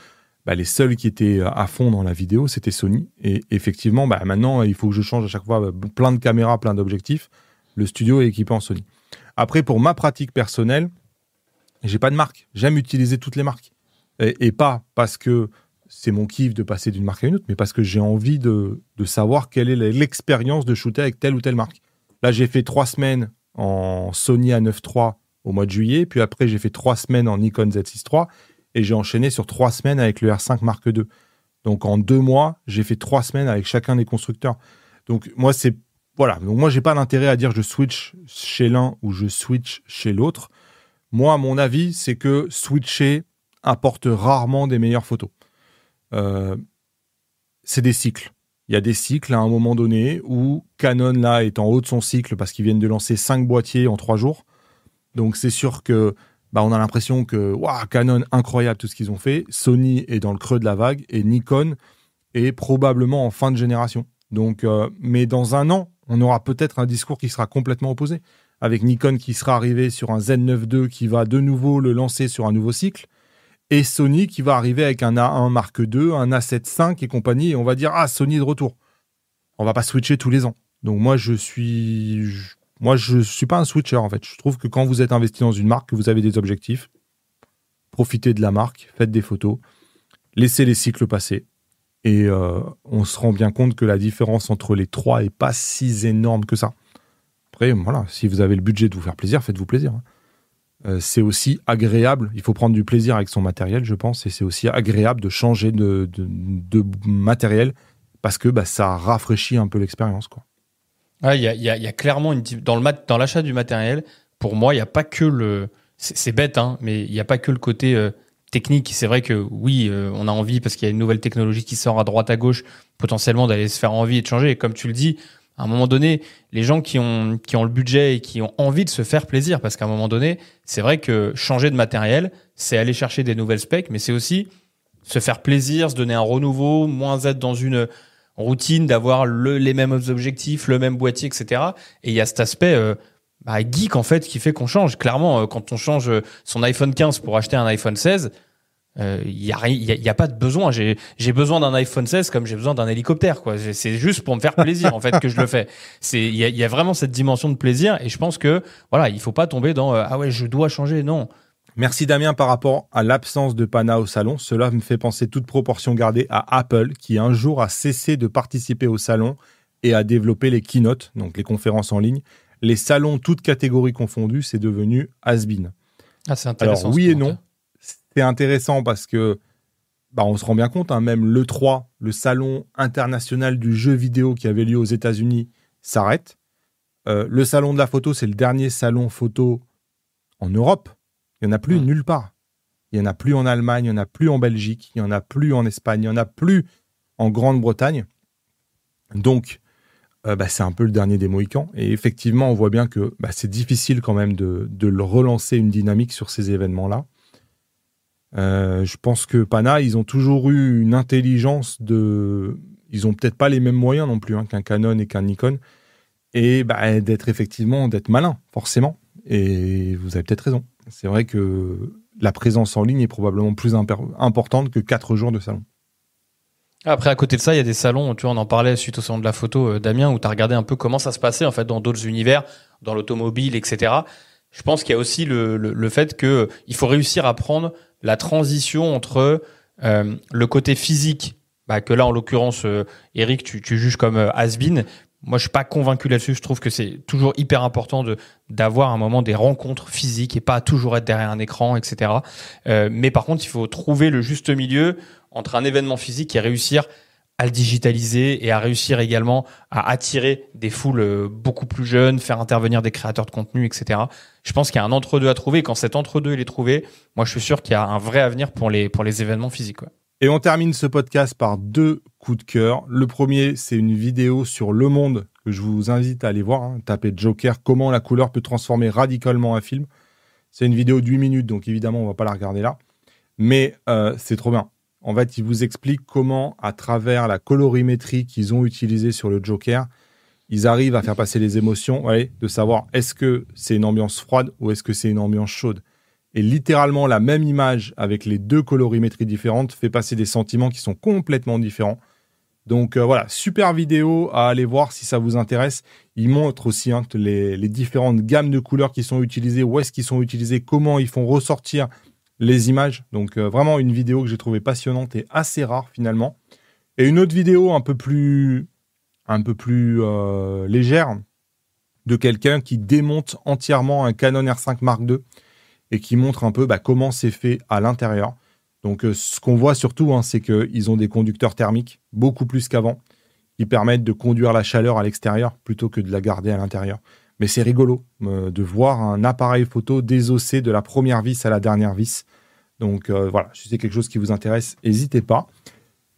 les seuls qui étaient à fond dans la vidéo, c'était Sony. Et effectivement, maintenant, il faut que je change à chaque fois plein de caméras, plein d'objectifs. Le studio est équipé en Sony. Après, pour ma pratique personnelle, j'ai pas de marque. J'aime utiliser toutes les marques. Et pas parce que c'est mon kiff de passer d'une marque à une autre, mais parce que j'ai envie de savoir quelle est l'expérience de shooter avec telle ou telle marque. Là, j'ai fait 3 semaines en Sony A9 III au mois de juillet, puis après, j'ai fait 3 semaines en Nikon Z6 III, et j'ai enchaîné sur 3 semaines avec le R5 Mark II. Donc, en 2 mois, j'ai fait 3 semaines avec chacun des constructeurs. Donc, moi, j'ai pas d'intérêt à dire je switch chez l'un ou je switch chez l'autre. Moi, mon avis, c'est que switcher apporte rarement des meilleures photos. C'est des cycles. Il y a des cycles à un moment donné où Canon là est en haut de son cycle parce qu'ils viennent de lancer 5 boîtiers en 3 jours. Donc c'est sûr que on a l'impression que Canon, incroyable tout ce qu'ils ont fait. Sony est dans le creux de la vague et Nikon est probablement en fin de génération. Donc, mais dans un an, on aura peut-être un discours qui sera complètement opposé. Avec Nikon qui sera arrivé sur un Z9 II qui va de nouveau le lancer sur un nouveau cycle. Et Sony qui va arriver avec un A1 Mark II, un A7 V et compagnie, et on va dire Sony de retour. On va pas switcher tous les ans. Donc moi je suis pas un switcher en fait. Je trouve que quand vous êtes investi dans une marque, que vous avez des objectifs, profitez de la marque, faites des photos, laissez les cycles passer, et on se rend bien compte que la différence entre les trois est pas si énorme que ça. Après voilà, si vous avez le budget de vous faire plaisir, faites-vous plaisir. C'est aussi agréable, il faut prendre du plaisir avec son matériel, je pense, et c'est aussi agréable de changer de matériel parce que ça rafraîchit un peu l'expérience, quoi.
Il y a clairement dans l'achat du matériel, pour moi, il n'y a pas que c'est bête, mais il n'y a pas que le côté technique. C'est vrai que oui, on a envie parce qu'il y a une nouvelle technologie qui sort à droite à gauche, potentiellement d'aller se faire envie et de changer. Et comme tu le dis, À un moment donné, les gens qui ont le budget et qui ont envie de se faire plaisir, parce qu'à un moment donné, c'est vrai que changer de matériel, c'est aller chercher des nouvelles specs, mais c'est aussi se faire plaisir, se donner un renouveau, moins être dans une routine d'avoir les mêmes objectifs, le même boîtier, etc. Et il y a cet aspect geek en fait qui fait qu'on change. Clairement, quand on change son iPhone 15 pour acheter un iPhone 16, il y a pas de besoin. J'ai besoin d'un iPhone 16 comme j'ai besoin d'un hélicoptère, quoi. C'est juste pour me faire plaisir en fait que je le fais. Il y a vraiment cette dimension de plaisir et je pense que voilà, il faut pas tomber dans ah ouais, je dois changer. Non.
Merci Damien. Par rapport à l'absence de Pana au salon, cela me fait penser toute proportion gardée à Apple qui un jour a cessé de participer au salon et a développé les keynotes, donc les conférences en ligne. Les salons, toutes catégories confondues, c'est devenu has-been.
Ah, c'est intéressant.
Alors oui et non. C'est intéressant parce que on se rend bien compte, même l'E3, le salon international du jeu vidéo qui avait lieu aux États-Unis, s'arrête. Le salon de la photo, c'est le dernier salon photo en Europe. Il n'y en a plus nulle part. Il n'y en a plus en Allemagne, il n'y en a plus en Belgique, il n'y en a plus en Espagne, il n'y en a plus en Grande-Bretagne. Donc, c'est un peu le dernier des Mohicans. Et effectivement, on voit bien que c'est difficile quand même de relancer une dynamique sur ces événements-là. Je pense que Pana, ils ont toujours eu une intelligence ils ont peut-être pas les mêmes moyens non plus qu'un Canon et qu'un Nikon. Et d'être malin, forcément. Et vous avez peut-être raison. C'est vrai que la présence en ligne est probablement plus importante que 4 jours de salon.
Après, à côté de ça, il y a des salons, tu vois, on en parlait suite au salon de la photo, Damien, où tu as regardé un peu comment ça se passait en fait dans d'autres univers, dans l'automobile, etc. Je pense qu'il y a aussi le fait que il faut réussir à prendre la transition entre le côté physique, que là, en l'occurrence, Eric, tu juges comme has-been. Moi, je suis pas convaincu là-dessus. Je trouve que c'est toujours hyper important d'avoir un moment des rencontres physiques et pas toujours être derrière un écran, etc. Mais par contre, il faut trouver le juste milieu entre un événement physique et réussir à le digitaliser et à réussir également à attirer des foules beaucoup plus jeunes, faire intervenir des créateurs de contenu, etc. Je pense qu'il y a un entre-deux à trouver. Et quand cet entre-deux il est trouvé, moi, je suis sûr qu'il y a un vrai avenir pour les événements physiques. Ouais.
Et on termine ce podcast par 2 coups de cœur. Le premier, c'est une vidéo sur Le Monde que je vous invite à aller voir. Tapez Joker, comment la couleur peut transformer radicalement un film. C'est une vidéo de 8 minutes, donc évidemment, on ne va pas la regarder là. Mais c'est trop bien. En fait, il vous explique comment, à travers la colorimétrie qu'ils ont utilisée sur le Joker, ils arrivent à faire passer les émotions, de savoir est-ce que c'est une ambiance froide ou est-ce que c'est une ambiance chaude. Et littéralement, la même image avec les 2 colorimétries différentes fait passer des sentiments qui sont complètement différents. Donc voilà, super vidéo à aller voir si ça vous intéresse. Il montre aussi les différentes gammes de couleurs qui sont utilisées, où est-ce qu'ils sont utilisés, comment ils font ressortir les images. Donc vraiment une vidéo que j'ai trouvée passionnante et assez rare finalement. Et une autre vidéo un peu plus légère de quelqu'un qui démonte entièrement un Canon R5 Mark II et qui montre un peu comment c'est fait à l'intérieur. Donc ce qu'on voit surtout, c'est qu'ils ont des conducteurs thermiques, beaucoup plus qu'avant, qui permettent de conduire la chaleur à l'extérieur plutôt que de la garder à l'intérieur. Mais c'est rigolo de voir un appareil photo désossé de la première vis à la dernière vis. Donc voilà, si c'est quelque chose qui vous intéresse, n'hésitez pas.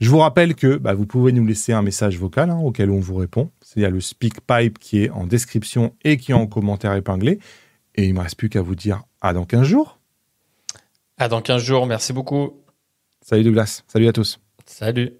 Je vous rappelle que vous pouvez nous laisser un message vocal auquel on vous répond. Il y a le SpeakPipe qui est en description et qui est en commentaire épinglé. Et il ne me reste plus qu'à vous dire à dans 15 jours.
À dans 15 jours, merci beaucoup.
Salut Douglas, salut à tous.
Salut.